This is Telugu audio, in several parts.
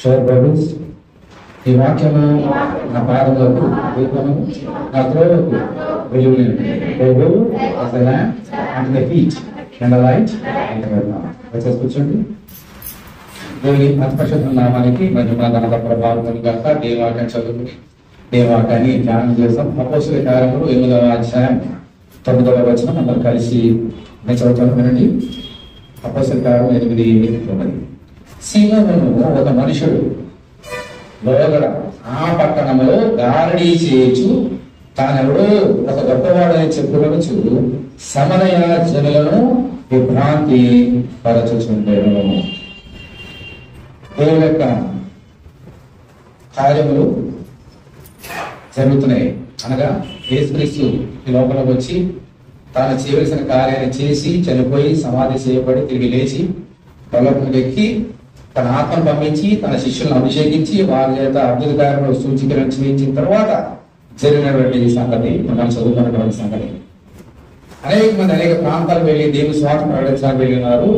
షోర్ బైబుల్స్. ఈ వాక్యము నా పాదములకు దీపము, నా త్రోవకు వెలుగు. వచ్చేసి కూర్చోండి. దేవుని అతిపరిశుద్ధ నామానికి మహిమ ప్రభావం కాక దేవాక్యాన్ని చదువుకుని దేవాక్యాన్ని ధ్యానం చేస్తాం. అపోస్తలుల కార్యములు 8వ అధ్యాయం 9వ వచనం అందరూ కలిసి నేను చదువుతాను, వినండి. అపోస్తలుల కార్యం 8:9. సీమోను ఒక మనుషుడు లోగడ ఆ పట్టణంలో గారడీ చేయొచ్చు, తానెవడో ఒక గొప్పవాడని చెప్పుకొనొచ్చు సమరయ జనులను విభ్రాంతి పరచుచుండెను. దేవుని యొక్క కార్యములు జరుగుతున్నాయి. అనగా యేసుక్రీస్తు ఈ లోపలికి వచ్చి తాను చేయవలసిన కార్యాన్ని చేసి చనిపోయి సమాధి చేయబడి తిరిగి లేచి పరలోకానికి ఎక్కి తన ఆత్మను పంపించి తన శిష్యులను అభిషేకించి వారి చేత అద్భుత కార్యములు సూచికలను చేయించిన తర్వాత జరిగినటువంటి సంగతి మనం చదువుకున్నటువంటి సంగతి. అనేక మంది అనేక ప్రాంతాలకు వెళ్ళి దేవుని స్వార్థ ప్రకటించడానికి వెళ్ళి ఉన్నారు.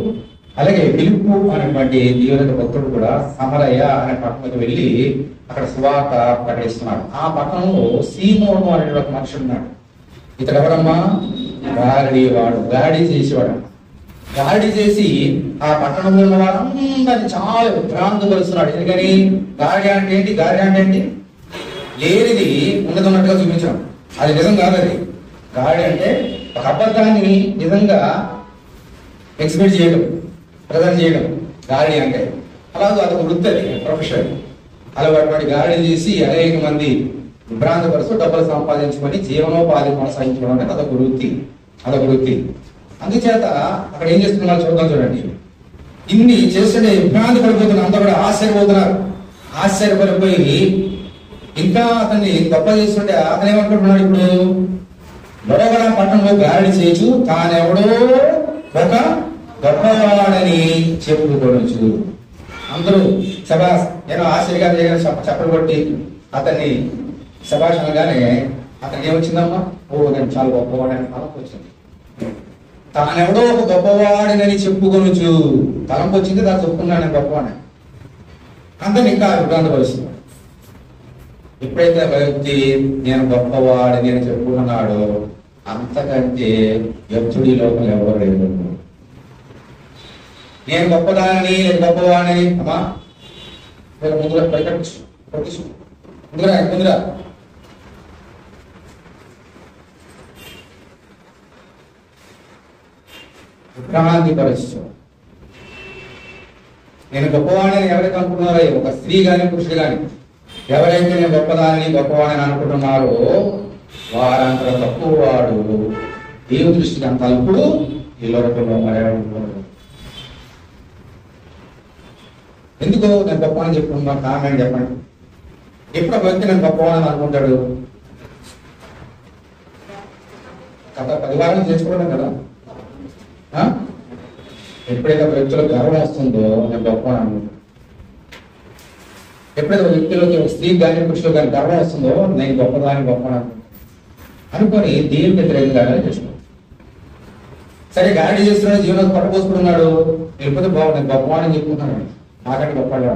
అలాగే ఫిలిప్పు అనేటువంటి దేవుని భక్తుడు కూడా సమరయ అనే పట్టణంకి వెళ్ళి అక్కడ సువార్త ప్రకటిస్తున్నాడు. ఆ పట్టణంలో సీమోను అనే ఒక మనుషుడు ఉన్నాడు. ఇతడు ఎవరమ్మా? గాడి చేసేవాడు. గాడి చేసి ఆ పట్టణంలో ఉన్న వారందరినీ చాలా విభ్రాంతిపరుస్తున్నాడు. ఎందుకని? గాడి అంటే ఏంటి? గాడి అంటే ఏంటి? లేనిది ఉన్నదన్నట్టుగా చూపించడం. అది నిజం కాదు. అది గాడి అంటే ఒక అబద్ధాన్ని నిజంగా ఎక్స్పెక్ట్ చేయడం, ప్రజెంట్ చేయడం గాడి అంటే. అలాగే అదొక వృత్తి, అది ప్రొఫెషన్. అలవాటు గాడి చేసి అనేక మంది విభ్రాంతిపరుస్తూ డబ్బులు సంపాదించుకొని జీవనోపాధి కొనసాగించడం అనేది అదొక వృత్తి. అందుచేత అక్కడ ఏం చేస్తున్నారు చూద్దాం, చూడండి. ఇన్ని చేస్తుంటే విభ్రాంతి పడిపోతున్నారు, అంతా కూడా ఆశ్చర్యపోతున్నారు. ఆశ్చర్యపడిపోయి ఇంకా అతన్ని గొప్ప చేస్తుంటే అతను ఏమనుకుంటున్నాడు? ఇప్పుడు లోగడ పట్టణంలో గాడి చేయొచ్చు, తానెవడో ఒక గొప్పవాడని చెప్పుకోవచ్చు. అందరూ శబాష్, నేను ఆశ్చర్యంగా చేయగానే చప్పలు కొట్టి అతన్ని శబాష్ అనగానే అతనికి ఏమొచ్చిందమ్మా? నేను చాలా గొప్పవాడని తలంపు వచ్చింది. తానెవడో ఒక గొప్పవాడినని చెప్పుకొనొచ్చు తలంపు వచ్చింది. దాన్ని చెప్పుకున్నాను నేను గొప్పవాడిని. అందరిని ఇంకా విభ్రాంతపరుస్తున్నాడు. ఎప్పుడైతే వ్యక్తి నేను గొప్పవాడిని అని చెప్పుకున్నాడో అంతకంటే వ్యక్తుడి లోపల ఎవరు లేదు. నేను గొప్పదానని, నేను గొప్పవాడిని. అమ్మా ముందుగా పైకట్టు ముందురా విభ్రాంతి పరిస్థితి. నేను గొప్పవాడిని ఎవరైతే అనుకుంటున్నారో, ఒక స్త్రీ కానీ పురుషుడు కానీ ఎవరైతే నేను గొప్పవాడిని అనుకుంటున్నారో వారంత తక్కువ వాడు దేవుని దృష్టికి అంత అల్పుడు ఈ లోకంలో మరేవాడు. ఎందుకో నేను గొప్పవాడిని చెప్పుకున్నాను కారణం చెప్పండి. ఎప్పుడు ఒక వ్యక్తి నేను గొప్పవాడిని అనుకుంటాడు? గత 10 వారాలు చేసుకోవడం కదా. ఎప్పుడైతే ఒక వ్యక్తిలో గర్వం వస్తుందో నేను గొప్పవాడిని అనుకుంటాను. ఎప్పుడైతే ఒక వ్యక్తిలోకి ఒక స్త్రీ కానీ పురుషులు కానీ గర్వం వస్తుందో నేను గొప్పవాడిని అనుకొని దేవుని వ్యతిరేకంగా చేస్తున్నాడు. సరే గాడి చేస్తున్నాడు, జీవనం పట్టపోసుకుంటున్నాడు, లేకపోతే బాగుంది గొప్పవాడిని చెప్పుకుంటున్నాడు. నాకంటే గొప్పవాడు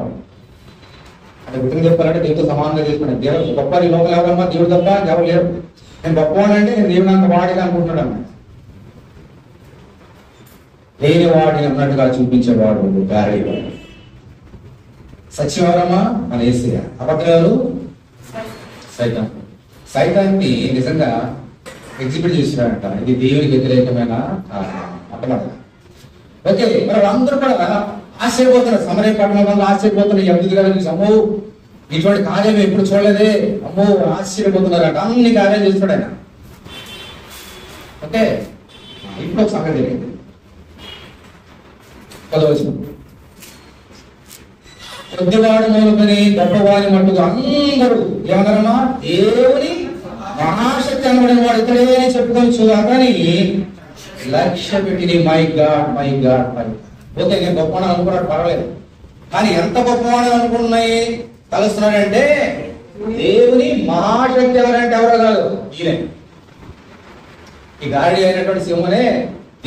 అంటే గుర్తుగా చెప్పాలంటే దేవుడితో సమానంగా చేసుకున్నాడు. దేవుడు గొప్ప ఈ లోపల ఎవరమ్మా? దేవుడు తప్ప ఎవరు లేరు. నేను గొప్పవాడు అంటే నేను దేవుని అంత వాడిగా అనుకుంటున్నాడు అన్నమాట. లేని వాడిని అన్నట్టుగా చూపించేవాడు గాడి. సత్యవరమా? మన యేసయ్య. అబద్ధాలు సైతాన్ని నిజంగా ఎగ్జిబిట్ చేస్తున్నాడంట. ఇది దేవునికి వ్యతిరేకమైన అపరాధం. ఓకే, మరి అందరూ కూడా ఆశ్చర్యపోతున్నారు. సమరయ పట్టణంలో ఆశ్చర్యపోతున్నారు. అద్భుత గారు అమ్మో ఇటువంటి కార్యం ఎప్పుడు చూడలేదే, అమ్మో ఆశ్చర్యపోతున్నారంట. అన్ని కార్యాలు చేస్తున్నాడు ఆయన. ఓకే, ఇప్పుడు ఒక సంగతి జరిగింది. కొద్దివాడు మొదలుకొని గొప్పవాడి మట్టుకు అందరూ ఏమన్నారమ్మా? దేవుని మహాశక్తి అనబడిన వాడు ఇతడే అని చెప్పుకోవచ్చు. అతని లక్ష్య పెట్టి మై గాడ్. ఓకే, నేను గొప్పవాడు అనుకున్నాడు, పర్వాలేదు. కానీ ఎంత గొప్పవాడు అనుకున్నాయి కలుస్తున్నాడంటే దేవుని మహాశక్తి ఎవరంటే ఎవరో కాదు, ఈయనే. ఈ గాడి అయినటువంటి సింహనే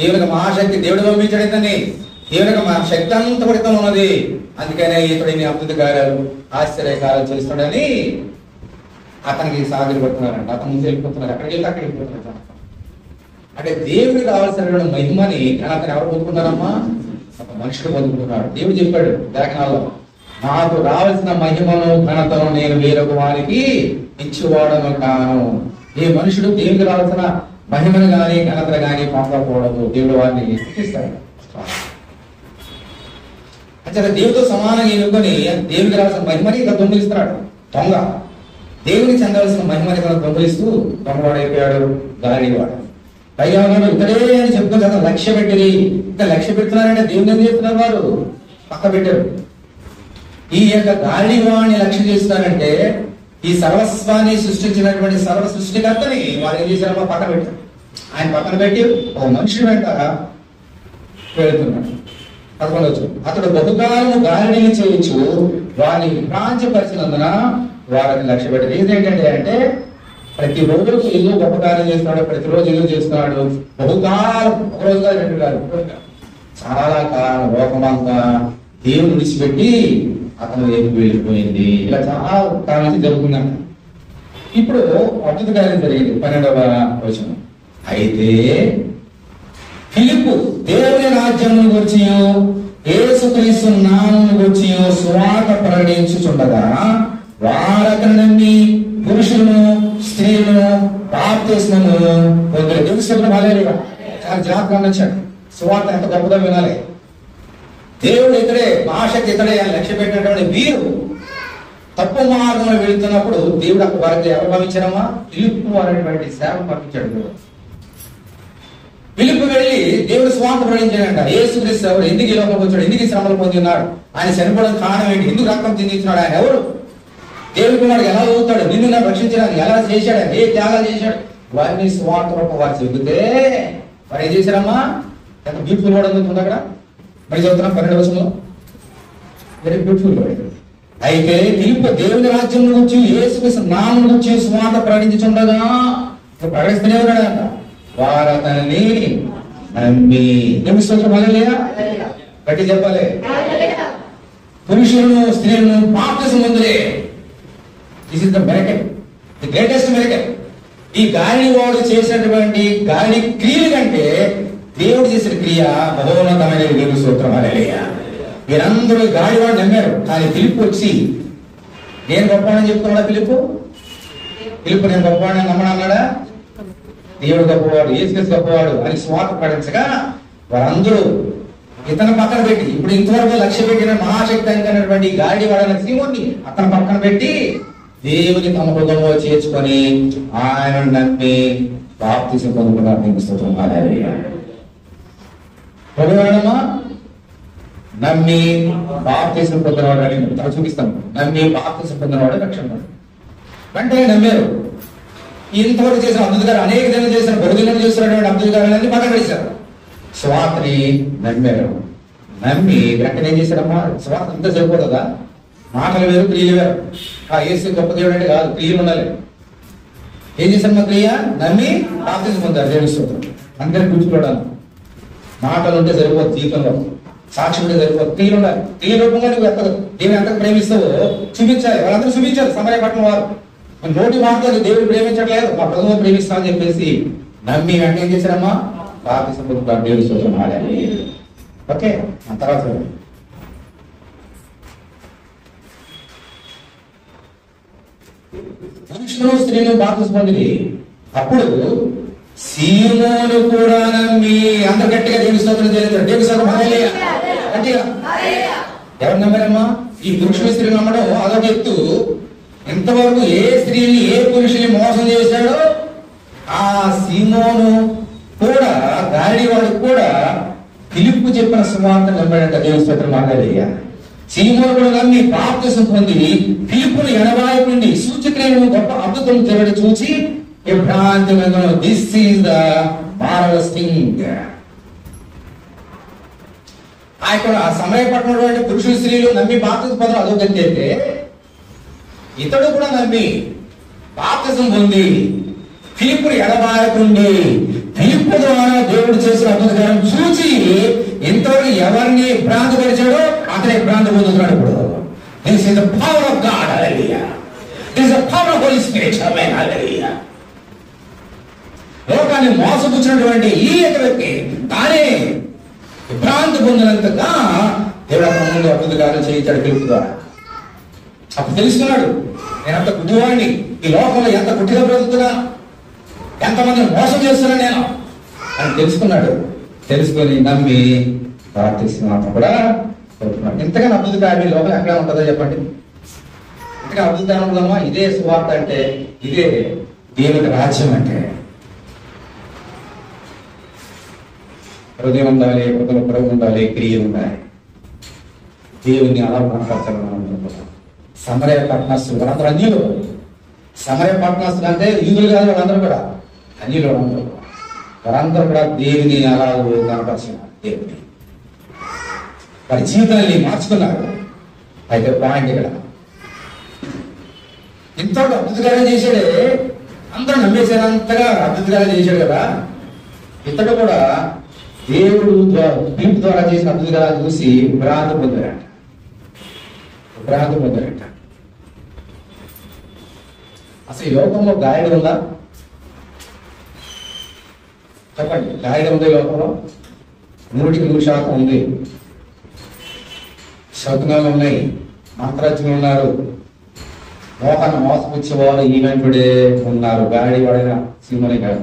దేవునికి మహాశక్తి. దేవుడు పంపించాడు ఇతన్ని. దేవుని యొక్క శక్తి అంతా కూడా ఇతను ఉన్నది, అందుకనే ఇతడు ఇన్ని అద్భుత కార్యాలు ఆశ్చర్యకార్యాలు చేస్తున్నాడని అతనికి సాగులు పడుతున్నారంట. అతను ముందు వెళ్ళిపోతున్నారు, అక్కడికి వెళ్తే అక్కడికి వెళ్ళిపోతున్నారు. అంటే దేవుడికి రావాల్సిన మహిమని అతను ఎవరు పొందుకున్నారమ్మా? ఒక మనుషుడు పొందుకుంటున్నాడు. దేవుడు చెప్పాడు లేఖనాల్లో, నాకు రావాల్సిన మహిమను ఘనతను నేను వేరొక వారికి ఇచ్చివాడను కాను. ఏ మనుషుడు దేవుడికి రావాల్సిన మహిమను గాని ఘనతను గాని పొందకూడదు. దేవుడు వారిని ఇస్తాడు. అంటే దేవుడితో సమానంగా ఎన్నుకొని దేవుడికి రావాల్సిన మహిమని ఇక దొంగిలిస్తున్నాడు దొంగ. దేవుడికి చెందవలసిన మహిమని ఇతను దొంగిలిస్తూ దొంగవాడైపోయాడు, గాలివాడు. పైగా ఇతడే అని చెప్పుకొని అతను లక్ష్య పెట్టింది. ఇంకా లక్ష్య పెడుతున్నారంటే దేవుని ఏం చేస్తున్నారు? వారు పక్క పెట్టారు. ఈ యొక్క గాలివాణ్ణి లక్ష్య చేస్తారంటే ఈ సర్వస్వాన్ని సృష్టించినటువంటి సర్వ సృష్టికర్తని వారు ఏం చేశారమ్మా? పక్కన పెట్టారు. ఆయన పక్కన పెట్టి ఒక మనుషుడు వెంట వెళుతున్నాడు. అతడు బహుకాలము గాలిని చేయొచ్చు, వారిని విభ్రాంతిపరిచినందున వారిని లక్ష్య పెట్టారు. ఏంటంటే అంటే ప్రతిరోజు ఇల్లు గొప్ప కార్యం చేస్తున్నాడు, ప్రతిరోజు ఇల్లు చేస్తున్నాడు. బహుకాలం, ఒక రోజు కాదు, 2 కాదు, చాలా కాలం లోకమంతా దేవుని విడిచిపెట్టి అతను ఏమి వెళ్ళిపోయింది. ఇలా చాలా కాలం నుంచి జరుగుతుందంట. ఇప్పుడు అద్భుత కార్యం జరిగింది 12వ వచనం. అయితే ఫిలిప్పు దేవుని రాజ్యమును గురించి యేసుక్రీస్తు నామమును గురించి సువార్త ప్రకటించుచుండగా వారతను నమ్మి పురుషులను స్త్రీలను బాప్తిస్మము పొందిన. దేవుని హల్లెలూయా. చాలా జాగ్రత్తగా వచ్చాడు. సువార్త ఎంత గొప్పగా వినాలి. దేవుడు ఇతడే, భాషకి ఇతడే అని లక్ష్య పెట్టినటువంటి వీరు తప్పు మార్గంలో వెళుతున్నప్పుడు దేవుడు అక్కడ వారికి ఎవరు పంపించారమ్మా? ఫిలిప్పు అనేటువంటి సేవ పంపించాడు. ఫిలిప్పు వెళ్ళి దేవుడు స్వార్థ ప్రకటించాడంట. యేసుక్రీస్తు ఎవరు, ఎందుకు ఈ లోకంలోకి వచ్చాడు, ఎందుకు ఈ శ్రమలు పొంది ఉన్నాడు, ఆయన చనిపోవడం కారణం ఏంటి, ఎందుకు రక్తం చిందించినాడు, ఆయన ఎవరు, దేవుడి కుమారుడు ఎలా చదువుతాడు, నిన్ను నన్ను రక్షించడానికి ఎలా చేశాడు, ఏ త్యాగాలు చేశాడు, వారిని స్వార్థ రూపం వారు చెబితే వారు ఏం చేశారమ్మా? ఎంత బ్యూటిఫుల్ వర్డ్ ఉంది అక్కడ. మరి చదువుతున్నాం 12వ వచనంలో, వెరీ బ్యూటిఫుల్ వర్డ్. అయితే ఫిలిప్పు దేవుని రాజ్యం గురించి యేసుక్రీస్తు నామం గురించి స్వార్థ ప్రకటించుచుండగా ప్రకటిస్తూనే ఉన్నాడంట. వారు అతన్ని నమ్మి, హల్లెలూయా గట్టి చెప్పాలి, పురుషులను స్త్రీలను బాప్తిసం పొందిరే. This is the miracle, the greatest miracle. ఈ గాలి వాడు చేసినటువంటి గాలి క్రియల కంటే దేవుడు చేసిన క్రియ మహోన్నతమైన దేవుని స్తోత్రం. హల్లెలూయా. మీరందరూ గాలివాడు నమ్మారు, కానీ ఫిలిప్పు వచ్చి నేను గొప్పవాడని చెప్తున్నాడా? ఫిలిప్పు నేను గొప్పవాడని నమ్మనన్నాడా? దేవుడు గొప్పవాడు, యేసుక్రీస్తు గొప్పవాడు అని స్వార్థ ప్రకటించగా వారందరూ ఇతను పక్కన పెట్టి, ఇప్పుడు ఇంతవరకు లక్ష్య పెట్టిన మహాశక్తి అయినటువంటి గాలివాడైన సీమోన్ని అతను పక్కన పెట్టి దేవుని తమ హృదయంలో చేర్చుకొని ఆయన నమ్మి బాప్తిసం పొందుకున్నారు. దేవుని స్తోత్రం. హల్లెలూయా. ప్రభువాడమ్మా నమ్మి బాప్తిసం పొందినవాడు అని చూపిస్తాం. నమ్మి బాప్తిసం పొందినవాడు రక్షణ. వెంటనే నమ్మారు. ఇంతవరకు చేసిన అద్భుతగారు, అనేక దినం చేసిన, బహుదినం చేస్తున్నటువంటి అద్భుతగారులన్నీ పక్కన వేశారు. స్వార్థని నమ్మారు. నమ్మి వెంటనే ఏం చేశారమ్మా? స్వార్థ అంతా సరిపోతుందా? మాటలు వేరు, క్రియలు వేరు. యేసు గొప్ప దేవుడు అంటే కాదు, క్రియలు ఉండాలి. ఏం చేశారమ్మా? క్రియ నమ్మి బాప్తిసం పొందారు. దేవుని స్తోత్రం. అందరినీ గుర్తుపడాలి. మాటలు ఉంటే సరిపోదు, జీవితంలో సాక్షి ఉంటే సరిపోదు, క్రియలు ఉండాలి. క్రియ రూపంగా నువ్వు దేవుని ఎంత ప్రేమిస్తావో చూపించాలి. వాళ్ళందరూ చూపించారు. సమరపట్నం వారు నోటి మాటలు దేవుడు ప్రేమించట్లేదు, మా ప్రభుత్వం ప్రేమిస్తా అని చెప్పేసి నమ్మి వెంటనే ఏం చేశారమ్మా? బాప్తిసం పొందుకున్నారు. దేవుని స్తోత్రం. హల్లెలూయా. ఓకే, ఆ తర్వాత పురుషులు స్త్రీలు బాప్తిసం పొందింది. అప్పుడు సీమోను కూడా నమ్మి, అందరు గట్టిగా దేవుని స్తోత్రం చేస్తారు. దేవుని స్తోత్రం. హల్లెలూయా. గట్టిగా ఎవరు నమ్మారమ్మా? ఈ పురుషులు స్త్రీలు నమ్మడం అదొక ఎత్తు. ఇంతవరకు ఏ స్త్రీని ఏ పురుషుని మోసం చేశాడో ఆ సీమోను కూడా, గాలివాడు కూడా ఫిలిప్పు చెప్పిన సువార్త నమ్మాడంట. దేవుని స్తోత్రం. హల్లెలూయా. సీమోను కూడా నమ్మి బాప్తిసం పొంది ఫిలిప్పును ఎడబాయి నుండి సూచక్రియలను గొప్ప అద్భుతం జరగడం చూసి విభ్రాంతి చెందను. This is the marvellous thing. ఆ సమరపట్నం పురుషులు స్త్రీలు నమ్మి బాప్తిసం పొందడం అదొక అయితే, ఇతడు కూడా నమ్మి బాప్తిసం పొంది ఫిలిప్పును ఎడబాయకుండి ఫిలిప్పు ద్వారా దేవుడు చేసిన అద్భుతకారం చూసి ఇంతవరకు ఎవరిని భ్రాంతి పరిచాడో అతనే భ్రాంతి పొందుతున్నాడు. ఇప్పుడు this is the power of God. Hallelujah. This is the power of holy spirit. Amen. Hallelujah. లోకాన్ని మోసపుచ్చినటువంటి ఈ యొక్క వ్యక్తి తానే భ్రాంతి పొందినంతగా దేవుడు అతని ముందు అద్భుత కార్యం చేయించాడు పిలుపు ద్వారా. అప్పుడు తెలుసుకున్నాడు, నేను అంత గుడ్డివాడిని, ఈ లోకంలో ఎంత గుడ్డిగా బ్రతుకుతున్నా, ఎంతమందిని మోసం చేస్తున్నా నేను అని తెలుసుకున్నాడు. తెలుసుకొని నమ్మి ప్రార్థిస్తున్నా కూడా కోరుకున్నాడు. ఇంతగా అద్భుత కార్యం లోకం ఎక్కడ ఉంటుందో చెప్పండి. ఇంతగా అద్భుత కార్యం ఉంటుందమ్మా. ఇదే సువార్త అంటే, ఇదే దేవుని రాజ్యం అంటే. హృదయం ఉండాలి, హృదయ ప్రభు ఉండాలి, క్రియ ఉండాలి. దేవుని అలా మాట్లాడతారు. సమరయ పట్టణస్తులు వాళ్ళందరూ అన్యులు. సమరయ పట్టణస్తులు అంటే యూదులు కాదు, వాళ్ళందరూ కూడా అన్యులు. వాళ్ళందరూ కూడా దేవుని అలా కనపరిచినారు. దేవుని వారి జీవితాన్ని మార్చుకున్నారు. అయితే పాయింట్ ఇక్కడ, ఇంత అద్భుతకార్యం చేశాడే, అందరూ నమ్మేసేంతగా అద్భుతకార్యం చేశాడు కదా. ఇతడు కూడా దేవుడు పిలుపు ద్వారా చేసిన అద్భుతకార్యాలు చూసి భ్రాంతి పొందారట. అసలు ఈ లోకంలో గాయడు ఉందా చెప్పండి? గాయడు ఉంది లోకంలో? 100% ఉంది. శకునాలు ఉన్నాయి, మంత్రజ్ఞులు ఉన్నారు, మోకాన్ని మోసపుచ్చేవాళ్ళు ఈవెంటుడే ఉన్నారు. గాడి వాడైన సింహనే కాదు.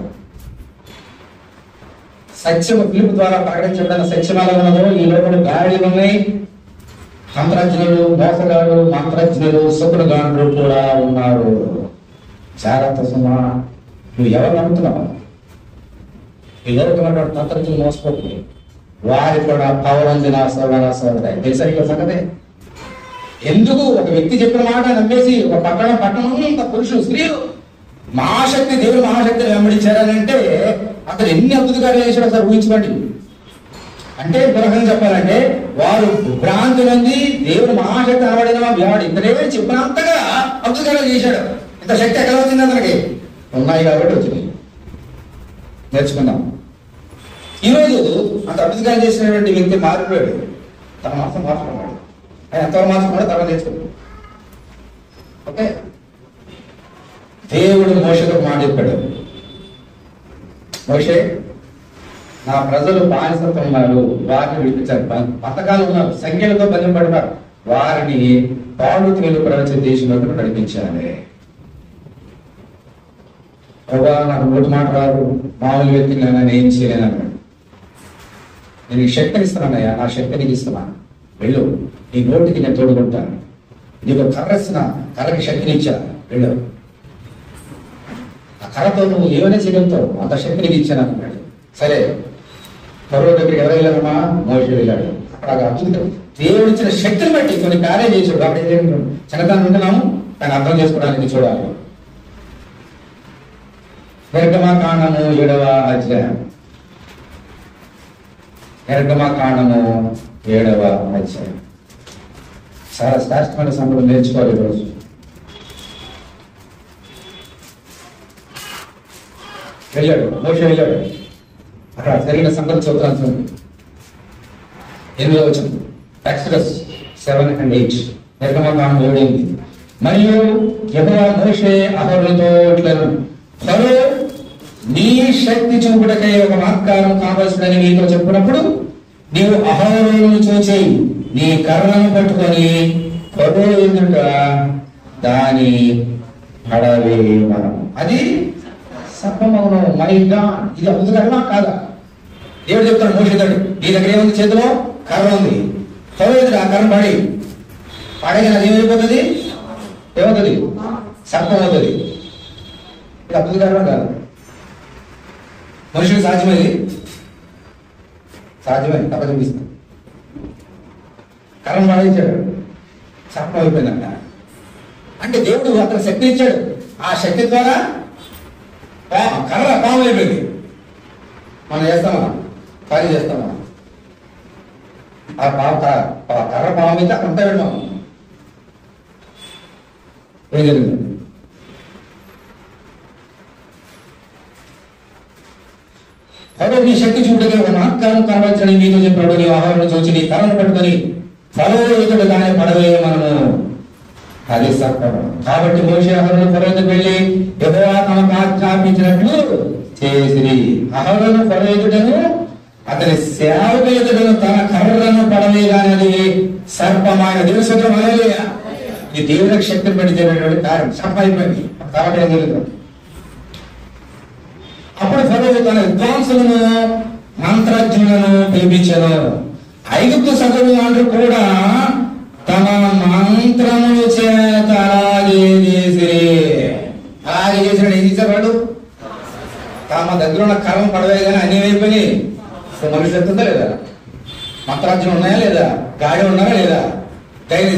సత్యము పిలుపు ద్వారా ప్రకటించబడిన సత్యమాల ఉన్నదో ఈ లోకంలో గాడిలు ఉన్నాయి, మంత్రజ్ఞులు, మోసగాడు, మంత్రజ్ఞులు, శకునగాండ్రు కూడా ఉన్నారు. జాగ్రత్త సుమా. నువ్వు ఎవరు నమ్ముతున్నావు? ఈ లోకంలో మంత్రజ్ఞులు మోసపోతుంది. వారి కూడా పవర్ ఉంది నా సోదర. తెలుసా ఈ సంగతి? ఎందుకు ఒక వ్యక్తి చెప్పిన మాట నమ్మేసి ఒక పట్టణం పురుషులు, స్త్రీలు మహాశక్తి, దేవుడు మహాశక్తిని వెంబడించారనంటే అతను ఎన్ని అద్భుతకాలు చేశాడో సార్ ఊహించుకోండి. అంటే గ్రహం చెప్పాలంటే వారు భ్రాంతి నుండి దేవుడు మహాశక్తి అనబడిన వాడు ఇంతనే చెప్పినంతగా అద్భుతకాలు చేశాడు. ఇంత శక్తి ఎక్కడ వచ్చింది? అతనికి ఉన్నాయి కాబట్టి వచ్చింది. నేర్చుకుందాం. ఈరోజు అంత అద్భుతకాలు చేసినటువంటి వ్యక్తి మారిపోయాడు. తన మాసం మార్చుకున్నాడు. ఆయన ఎంతవరకు మార్చుకున్నాడో తర్వాత నేర్చుకున్నాడు. ఓకే, దేవుడు మోషేతో మాట చెప్పాడు. మోషే, నా ప్రజలు బానిసత్వం ఉన్నారు, వారిని విడిపించారు. పథకాలు ఉన్నారు, సంఖ్యలతో బంధింపడినారు, వారిని పాడు తేలు ప్రపంచ దేశంలోకి నడిపించాలి. ప్రభా, నాకు నోటి మాట రాదు, మామూలు వ్యక్తిని నేను ఏం చేయలేను అన్నాడు. నేను ఈ శక్తిని ఇస్తున్నానయ్యా, నా శక్తి నీకు ఇస్తున్నాను, వెళ్ళు, నీ నోటికి నేను తోడుకుంటాను, నీకు కర్రసిన కర్రకి శక్తిని ఇచ్చా, వెళ్ళు, ఆ కర్రతో నువ్వు ఏమైనా చేయగలుగుతావు, అంత శక్తిని ఇచ్చాను అన్నాడు. సరే, ఫరో దగ్గరికి ఎవరు వెళ్ళారమ్మా? మోషే వెళ్ళాడు. అక్కడ అద్భుతం దేవుడు ఇచ్చిన శక్తిని బట్టి కొన్ని కార్యం చేశాడు. కాబట్టి చిన్నతనం ఉంటున్నాము, కానీ అర్థం చేసుకోవడానికి చూడాలి. నిర్గమకాండము 7వ అధ్యాయం. నిర్గమకాండము 7వ అధ్యాయం. చాలా శ్రేష్టమైన సంగతులు నేర్చుకోవాలి ఈరోజు. వెళ్ళాడు, మోషే వెళ్ళాడు. అక్కడ జరిగిన సంగతి చూద్దాం. 8వ వచనం, ఎక్సోడస్ 7 and 8. నిర్గమకాండం 7:8. మరియు యెహోవా మోషే అహరోనుతో ఇట్లనెను, ఫరో నీ శక్తి చూపుటకై ఒక మహత్కారం కావలసిందని నీతో చెప్పినప్పుడు నీవు అహరోనును చూచి నీ కర్రను పట్టుకొని ఫరో ఎదుట దాని పడవేయమను. అది సర్పమౌను. మై గాడ్, ఇది అద్భుతకరమా కాదా? దేవుడు చెప్తాడు మోషేతోడు, నీ దగ్గర ఏముంది? చేతిలో కర్ర ఉంది. ఫరో ఎదుట ఆ కర్ర పడేగా అది ఏమైపోతుంది? ఏమవుతుంది? సర్పం అవుతుంది. ఇది అద్భుతకరమా కాదు? మనుషులకు సాధ్యమైంది, సాధ్యమైంది, తప్ప చూపిస్తుంది. కర్రను పడేయించాడు, సర్పం అయిపోయిందంట. అంటే దేవుడు అతను శక్తి ఇచ్చాడు. ఆ శక్తి ద్వారా కర్ర పాము అయిపోయింది. మనం చేస్తామా? పని చేస్తామా? ఆ కర్ర పాము అయితే అక్కడ అంతా పెడతాం. ఏం జరిగింది? ఫరో నీ శక్తి చూడగా ఒక మహత్కారం కనబరచని మీతో చెప్పాడు, నీ ఆహారం చూచి నీ కర్రను పట్టుకొని ఫరో ఎదుట దాన్ని పడవేయమను. అది సర్పం. కాబట్టి మోషే అహరోను ఫరో ఎదుట వెళ్ళి యెహోవా తమకు ఆజ్ఞాపించినట్లు చేసిరి. అహరోను ఫరో ఎదుటను అతని సేవకుల ఎదుటను తన కర్రలను పడవేయగానే సర్పమైన దేవుడు. హల్లెలూయా. ఈ దేవునికి శక్తిని బట్టి జరిగినటువంటి కార్యం సర్పం అయిపోయింది. కాబట్టి ఏం జరుగుతుంది? అప్పుడు ఫరో తన విద్వాంసులను మంత్రజ్ఞులను పిలిపించాను. ఐగుప్తు సకలు అందరూ కూడా తమ మంత్రముల చేత అలాగే చేసినాడు. ఏం చేసేవాడు? తమ దగ్గర ఉన్న కర్మ పడవేగానే అన్ని అయిపోయి మనుషులు ఎత్తుందా లేదా? మంత్రాజ్ఞులు ఉన్నాయా లేదా? గాడి ఉన్నారా లేదా?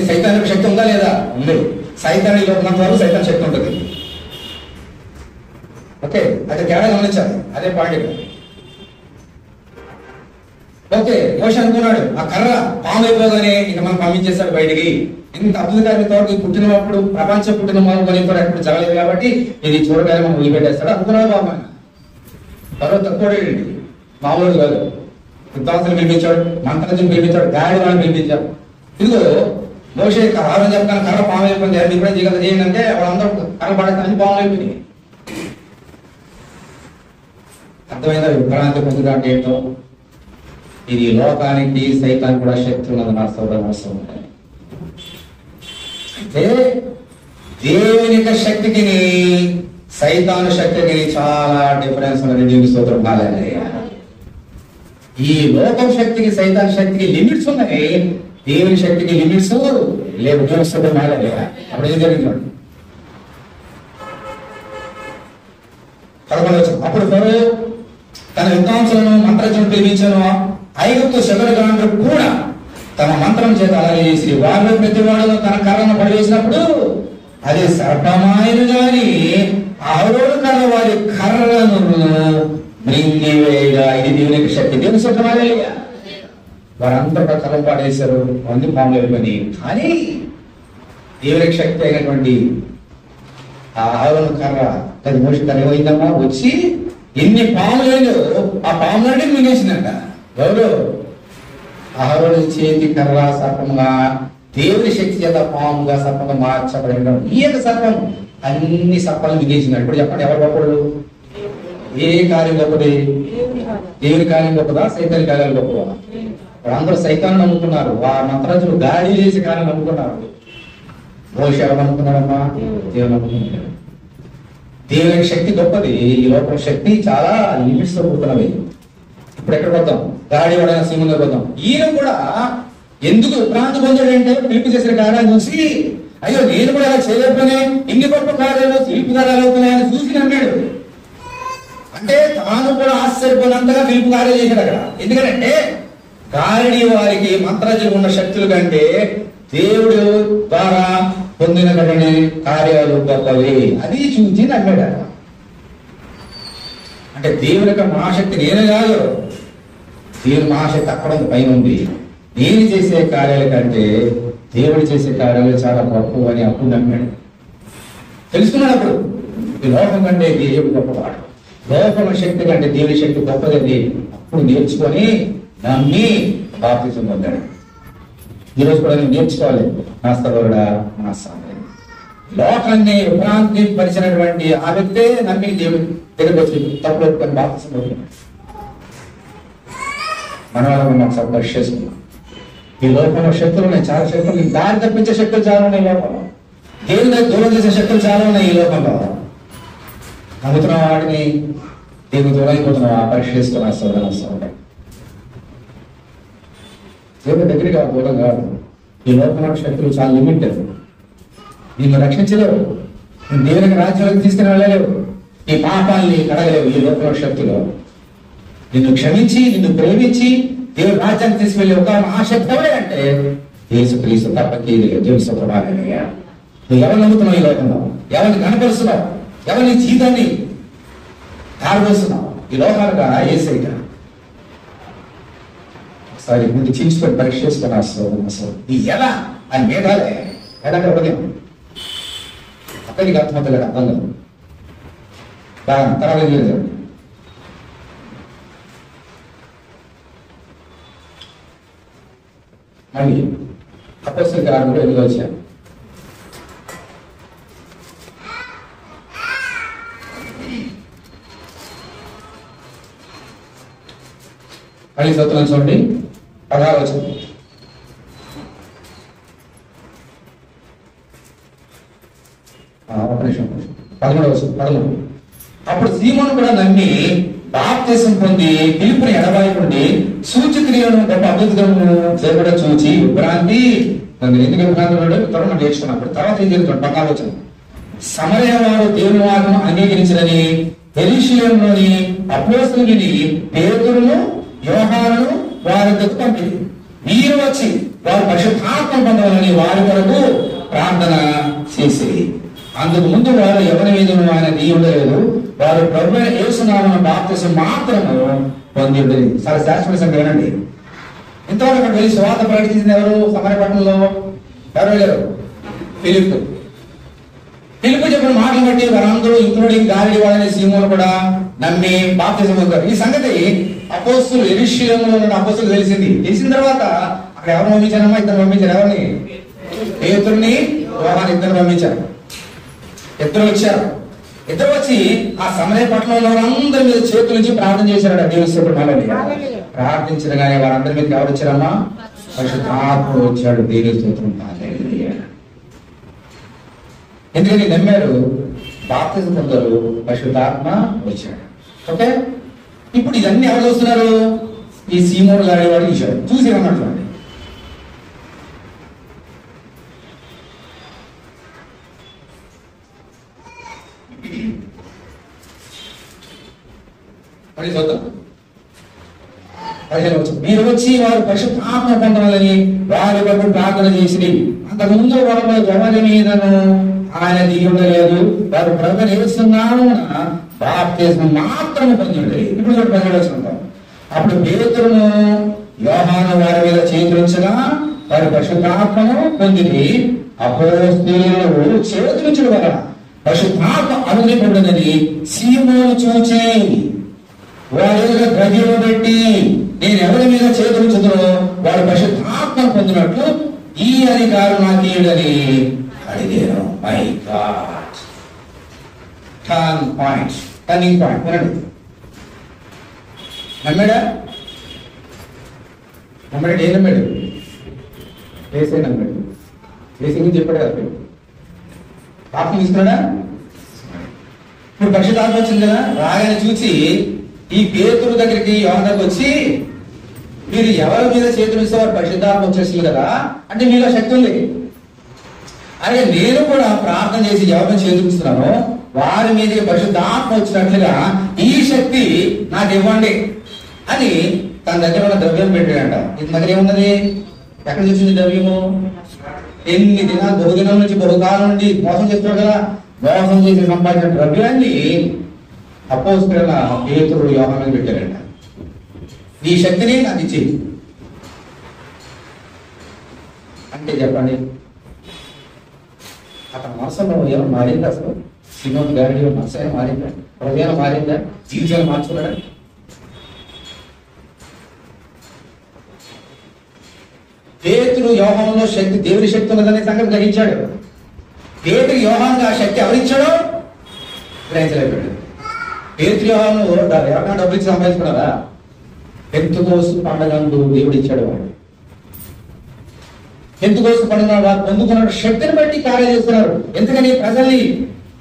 సైతానికి శక్తి ఉందా లేదా? ఉంది. సైతానికి ఉన్నంత వరకు సైతాన్ శక్తి ఉంటుంది. ఓకే, అది తేడా గమనించాలి. అదే పాయింట్. ఓకే, మోషే అనుకున్నాడు ఆ కర్ర పాము అయిపోగానే ఇక మనం పంపించేస్తాడు బయటికి. ఇంత అద్భుతకార్య తోటి పుట్టినప్పుడు ప్రపంచం పుట్టిన కొని ఎప్పుడు జరగలేదు కాబట్టి ఇది చూడగానే మనం వదిలిపెట్టేస్తాడు అనుకున్నాడు. బాబు తర్వాత తక్కువ మామూలు కాదు. విద్వాంసులు పిలిపించాడు, మంత్రాలను పిలిపించాడు, గాడి వాళ్ళని పిలిపించాడు. ఇదిగో మోషే ఆరోజు చెప్తాను కర్ర పాము అయిపోయింది, అది ఇప్పుడే దిగదు చేయండి అంటే వాళ్ళందరూ కర్ర పడేస్తాను పాము అయిపోయింది. అర్థమైందా? విభ్రాంతి పొందుగా అంటే ఏంటో? ఇది లోకానికి సైతానికి కూడా శక్తి ఉన్నది నా సోదర అవసరం. అయితే దేవుని యొక్క శక్తికి సైతాను శక్తికి చాలా డిఫరెన్స్ ఉన్నది. దేవుని స్తోత్రం. హల్లెలూయా. ఈ లోకం శక్తికి సైతాన్ శక్తికి లిమిట్స్ ఉన్నాయి, దేవుని శక్తికి లిమిట్స్ లేవు. దేవుని స్తోత్రం. హల్లెలూయా. అప్పుడు ఏం జరిగింది? అప్పుడు ఫరో తన విద్వాంసులను మంత్రజ్ఞులను పిలిపించాను. ఐగుప్తు శబరగాండ్రు కూడా తమ మంత్రం చేత అలాగే చేసి వారిలో ప్రతివాడు తన కర్రను పడివేసినప్పుడు అది సర్పమాయను గాని అహరోను కర్ర వారి కర్రలను మృంగివేయగా. ఇది దేవుని శక్తి. దేవుని స్తోత్రం. హల్లెలూయా. వారందరూ కర్ర పాడేశారు, అన్ని పాములు అయిపోయి. కానీ దేవుని శక్తి అయినటువంటి ఆ అహరోను కర్ర అది మోషే కర్ర ఏమైందమ్మా వచ్చి ఎన్ని పాములు ఆ పాములంటే మింగేసిందంట. ఎవరు? అహరోను చేతి కర్ర సర్పముగా దేవుని శక్తి చేత పాముగా సర్పంగా మార్చబడిన ఈ యొక్క సర్పం అన్ని సర్పాలను మింగేసింది. ఇప్పుడు చెప్పండి, ఎవరు గొప్పడు? ఏ కార్యం గొప్పది? దేవుని కార్యం గొప్పదా? సైతాని కార్యాలు గొప్పదా? వాళ్ళందరూ సైతాన్ని నమ్ముకున్నారు. ఆ మంత్రాజులు గాడి చేసే కార్యం నమ్ముకున్నారు. మోషే ఎవరు నమ్ముకున్నాడమ్మా? దేవుని నమ్ముకున్నాడు. దేవుని శక్తి గొప్పది. ఈ లోపల శక్తి చాలా లిమిట్స్ తో కూడుకున్నవి. ఇప్పుడు ఎక్కడ పోతాం? గాడి వాడైన సింహంలో పోతాం. ఈయన కూడా ఎందుకు విభ్రాంతి పొందాడంటే పిలుపు చేసిన కార్యాలు చూసి అయ్యో నేను కూడా అలా చేయలేకపోయినా ఇన్ని గొప్ప కార్యాలు పిలుపు కార్యాలు అవుతున్నాయని చూసి నమ్మాడు. అంటే తాను కూడా ఆశ్చర్యపోయినంతగా పిలుపు కార్యాలు చేశాడు అక్కడ. ఎందుకంటే గాడి వారికి మంత్రాజులు ఉన్న శక్తుల కంటే దేవుడు ద్వారా పొందిన కార్యాలు గొప్పవి. అది చూసి నమ్మాడు. అంటే దేవుని యొక్క మహాశక్తి నేనే కాదు, దేవుని మహాశక్తి అక్కడ పైన ఉంది. నేను చేసే కార్యాల కంటే దేవుడు చేసే కార్యాలు చాలా గొప్ప అని అప్పుడు నమ్మాడు. తెలుసుకున్నాడు. అప్పుడు ఈ లోకం కంటే దేవుడు గొప్పవాడు, లోకం శక్తి కంటే దేవుని శక్తి గొప్పది. అప్పుడు నేర్చుకొని నమ్మి బాప్తిజం పొందాడు. ఈరోజు కూడా నేను నేర్చుకోవాలి. నా స్థలుడా నా సామి లోకాన్ని విభ్రాంతి పరిచినటువంటి ఆ వ్యక్తే నమ్మి దేవుడి దగ్గరకు వచ్చి తప్పుడు ఒప్పుకొని బాప్తిజం పొందాడు. మన వాళ్ళని మాకు సభ పరీక్ష చేసుకున్నాం. ఈ లోకంలో శక్తులు ఉన్నాయి, చాలా శక్తులు. దారి తప్పించే శక్తులు చాలా ఉన్నాయి ఈ లోకంలో. దేవుని దూరం చేసే శక్తులు చాలా ఉన్నాయి ఈ లోకంలో. నమ్ముతున్న వాడిని దేవుని దూరం అయిపోతున్నావా? పరీక్ష చేసుకున్నా సోదరు. దేవుని దగ్గరికి దూరం కాదు. ఈ లోకంలో శక్తులు చాలా లిమిటెడ్. నిన్ను రక్షించలేవు, దేవునికి రాజ్యాలకు తీసుకుని వెళ్ళలేవు, ఈ పాపాన్ని కడగలేవు. ఈ లోకంలో శక్తులు నిన్ను క్షమించి నిన్ను ప్రేమించి దేవుని రాజ్యాన్ని తీసుకెళ్ళి ఒక మహాశక్తి ఎవరే అంటే యేసుక్రీస్తు తప్పకి దేవుని స్వభావాలయ్యా. నువ్వు ఎవరు నమ్ముతున్నావు? ఈ లోకంలో ఎవరిని కనపరుస్తున్నావు? ఎవరిని జీవితాన్ని దారిపోస్తున్నావు? ఈ లోకాలు కాదా యేసయ్యా? ఒకసారి ముందు చించుకొని పరీక్ష చేసుకున్నా నీ ఎలా అని మేఘాలే ఎలాగ ఉదయం అక్కడికి అర్థమవుతలేదు. అర్థం కాదు. బాగా తర్వాత మళ్ళీ అపోస్తలుల కార్యములు 8వ అధ్యాయం. మళ్ళీ చదువుతున్నాను చూడండి, 16వ వచనం. ఒక నిమిషం, 13వ వచనం. 13. అప్పుడు సీమోను కూడా నమ్మి బాప్తిసం పొంది పిలుపుని ఎడబాయకుండి సూచక్రియలను గొప్ప అద్భుతములను జరగడ చూచి విభ్రాంతి. ఎందుకు విభ్రాంతి త్వరగా నేర్చుకున్నప్పుడు తర్వాత ఏం జరుగుతుంది? 14వ వచనం. సమరయ వారు దేవుని వాక్యము అంగీకరించదని యెరూషలేములోని అపోస్తలులు విని పేతురును యోహానును వారి వద్దకు పంపింది. వీరు వచ్చి వారు పరిశుద్ధాత్మ పొందవాలని వారి కొరకు ప్రార్థన చేసేది. అందుకు ముందు వారు ఎవరి మీదను ఆయన నీయుండలేదు. వారు ప్రభువైన యేసునామమున బాప్తిసం మాత్రము పొంది ఉండేది. చాలా శాశ్వత సంఖ్య వినండి. ఇంతవరకు అక్కడ వెళ్ళి సువార్త ప్రకటించింది ఎవరు? సమరయ పట్టణంలో ఎవరు వెళ్ళారు? ఫిలిప్పు. ఫిలిప్పు చెప్పిన మాటలు బట్టి వారందరూ ఇంక్లూడింగ్ గాలిడి వాళ్ళని సీమోను కూడా నమ్మి బాప్తిసం పొందారు. ఈ సంగతి అపోస్తలులు యెరూషలేములో ఉన్న అపోస్తలులకు తెలిసిన తర్వాత అక్కడ ఎవరు పంపించారమ్మా? ఇద్దరు పంపించారు. ఎవరిని? పేతురుని, యోహాను ఇద్దరు పంపించారు. ఇద్దరు వచ్చారు. ఇద్దరు వచ్చి ఆ సమరయ పట్టణంలో అందరి మీద చేతుల నుంచి ప్రార్థన చేశారు. ప్రార్థించిన కానీ వారందరి మీద ఎవరు వచ్చారమ్మా? పరిశుద్ధాత్మ వచ్చాడు. దేవుని స్తోత్రం. ఎందుకని నమ్మారు, బాప్తిసం పొందారు, పరిశుద్ధాత్మ వచ్చాడు. ఓకే, ఇప్పుడు ఇదన్నీ ఎవరు చూస్తున్నారు? ఈ సీమోను గారి వాడు చూశాడు. చూసి ఏమన్నట్లండి, మళ్ళీ చూద్దాం. 15వ వచనం. మీరు వచ్చి వారు పరిశుద్ధాత్మ పొందాలని వారి వరకు ప్రార్థన చేసి అంతకుముందు వాళ్ళ ఎవరి మీదను ఆయన దిగి ఉండలేదు. వారు ప్రభువుని యేసునామమున బాప్తిసం మాత్రము పొంది ఉండేది. ఇప్పుడు 17వ వచనం. అప్పుడు పేతురును యోహాను వారి మీద చేతులుంచగా వారి పరిశుద్ధాత్మను పొందింది. అపోస్తలులు చేతులుంచడం వలన పరిశుద్ధాత్మ అనుగ్రహింపబడినది సీమోను చూచి వారి ద్రవ్యము పెట్టి నేను ఎవరి మీద చేతులుంచుతునో వారు పరిశుద్ధాత్మ పొందినట్లు ఈ అధికారం నాకు ఇయ్యడని అడిగాను. మై గాడ్, టర్నింగ్ పాయింట్ వినండి. నమ్మాడా? నమ్మాడు. ఏం నమ్మాడు? వేసే నమ్మాడు. వేసే గురించి చెప్పాడు కదా. పాపం తీసుకున్నాడా? ఇప్పుడు పరిశుద్ధాత్మ వచ్చింది కదా. రాగానే చూసి ఈ పేతురు దగ్గరికి యోహాను వచ్చి మీరు ఎవరి మీద చేతులు ఇస్తే వారు పరిశుద్ధాత్మ వచ్చేసింది కదా, అంటే మీలో శక్తి ఉంది. అలాగే నేను కూడా ప్రార్థన చేసి ఎవరిని చేతులుస్తున్నానో వారి మీద పరిశుద్ధాత్మ వచ్చినట్లుగా ఈ శక్తి నాకు ఇవ్వండి అని తన దగ్గర ఉన్న ద్రవ్యం పెట్టాడంట. ఇది దగ్గర ఏమున్నది? ఎక్కడ చూసింది ద్రవ్యము? ఎన్ని దినాలు, బహుదినం నుంచి బహుకాలం నుండి మోసం చేస్తున్నాడు కదా, మోసం చేసి సంపాదించిన ద్రవ్యాన్ని అపోస్తలుల పేతురు యోహాను పెట్టారంట. ఈ శక్తిని నాకు ఇచ్చి అంటే చెప్పండి, అతని మనసులో ఏమైనా మారిందా? అసలు సీమోను గారి మనసు ఏమైనా మారిందా? హృదయం మారిందా? జీవితాలు మార్చుకున్నాడా? పేతురు యోహానులో శక్తి, దేవుని శక్తి ఉన్నదనే సంగతి గ్రహించాడు. పేతురు యోహాను ఆ శక్తి ఎవరిచ్చాడో గ్రహించలేకపోయాడు. పేతురు యోహాను ఎవరికైనా డబ్బులు ఇచ్చి సంపాదించుకున్నారా? పెంతెకోస్తు పండగందు దేవుడు ఇచ్చాడు. వాడు పెంతెకోస్తు పండుగ వారు పొందుకున్న శక్తిని బట్టి కార్యం చేస్తున్నారు. ఎందుకని? ప్రజల్ని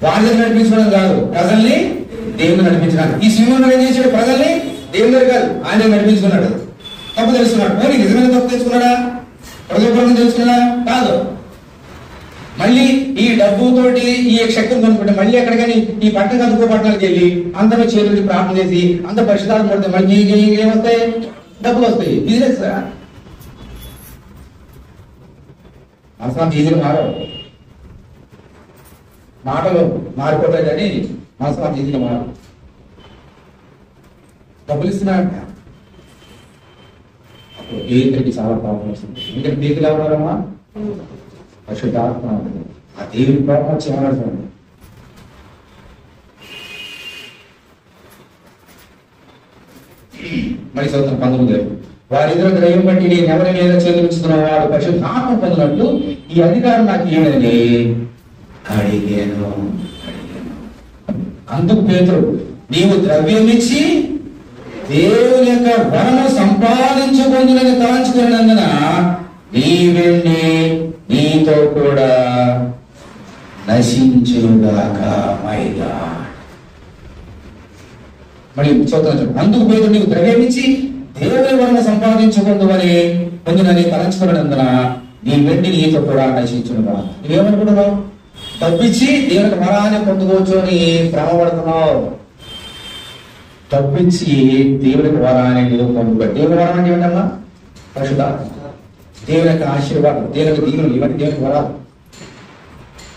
వారి దగ్గర నడిపించడం కాదు, ప్రజల్ని దేవుని నడిపించడానికి. ఈ సీమోను ఏం చేశాడు? ప్రజల్ని దేవుని దగ్గర కాదు, ఆయన నడిపించుకున్నాడు. తప్పు తెలుసుకున్నాడు. పోనీ నిజమైన తప్పు తెలుసుకున్నాడా? ప్రజాపరంగా తెలుసుకున్నాడా? కాదు. మళ్ళీ ఈ డబ్బుతోటి ఈ శక్తిని కొనుక్కుంటే మళ్ళీ ఎక్కడికని ఈ పట్టణం కదుకో పట్టణానికి వెళ్ళి అందరూ చేతులు ప్రార్థన చేసి అంత పరిశుద్ధాలు పడితే మళ్ళీ ఏమొస్తాయి? డబ్బులు వస్తాయి. బిజినెస్ అసలు ఈజీగా మారవు. మాటలు మారిపోతాయి కానీ మనసు ఈజీగా మారవు. డబ్బులు ఇస్తున్నాడంట. అప్పుడు పేతురికి చాలా ప్రాబ్లం వస్తుంది. ఎందుకంటే పేతులు ఎవరమ్మా? పరిశుద్ధాత్మ. ఆ దేవుని కోపం వచ్చి ఏమన్నాడు? మరి చదువుతాం 19. వారిద్దరు ద్రవ్యం బట్టి నేను ఎవరి మీద చెల్లించుతున్న వాడు పరిశుద్ధాత్మ పొందినట్లు ఈ అధికారం నాకు ఏమని అడిగాను. అందుకు పేతురు, నీవు ద్రవ్యం ఇచ్చి దేవుని యొక్క వరము సంపాదించుకుందని తలంచుకున్నందున నీ వెండి నీతో కూడా నశించుగాక. మైదా మళ్ళీ చదువుతాను. అందుకు పేతురు, నీవు ద్రవ్యం ఇచ్చి దేవుని వరము సంపాదించుకుందని పొందినని తలంచుకున్నందున నీ వెండి నీతో కూడా నశించునుగా. నువ్వేమనుకుంటున్నావు? డబ్బిచ్చి దేవునికి వరాన్ని పొందుకోవచ్చు అని భ్రమపడుతున్నావు. డబ్బిచ్చి దేవునికి వరాన్ని నువ్వు పొందుకో. దేవుని వరం అంటే ఏమిటమ్మా? పరిశుద్ధాత్మ, దేవుని యొక్క ఆశీర్వాదం, దేవునికి దీవులు, ఇవన్నీ దేవునికి వరాలు.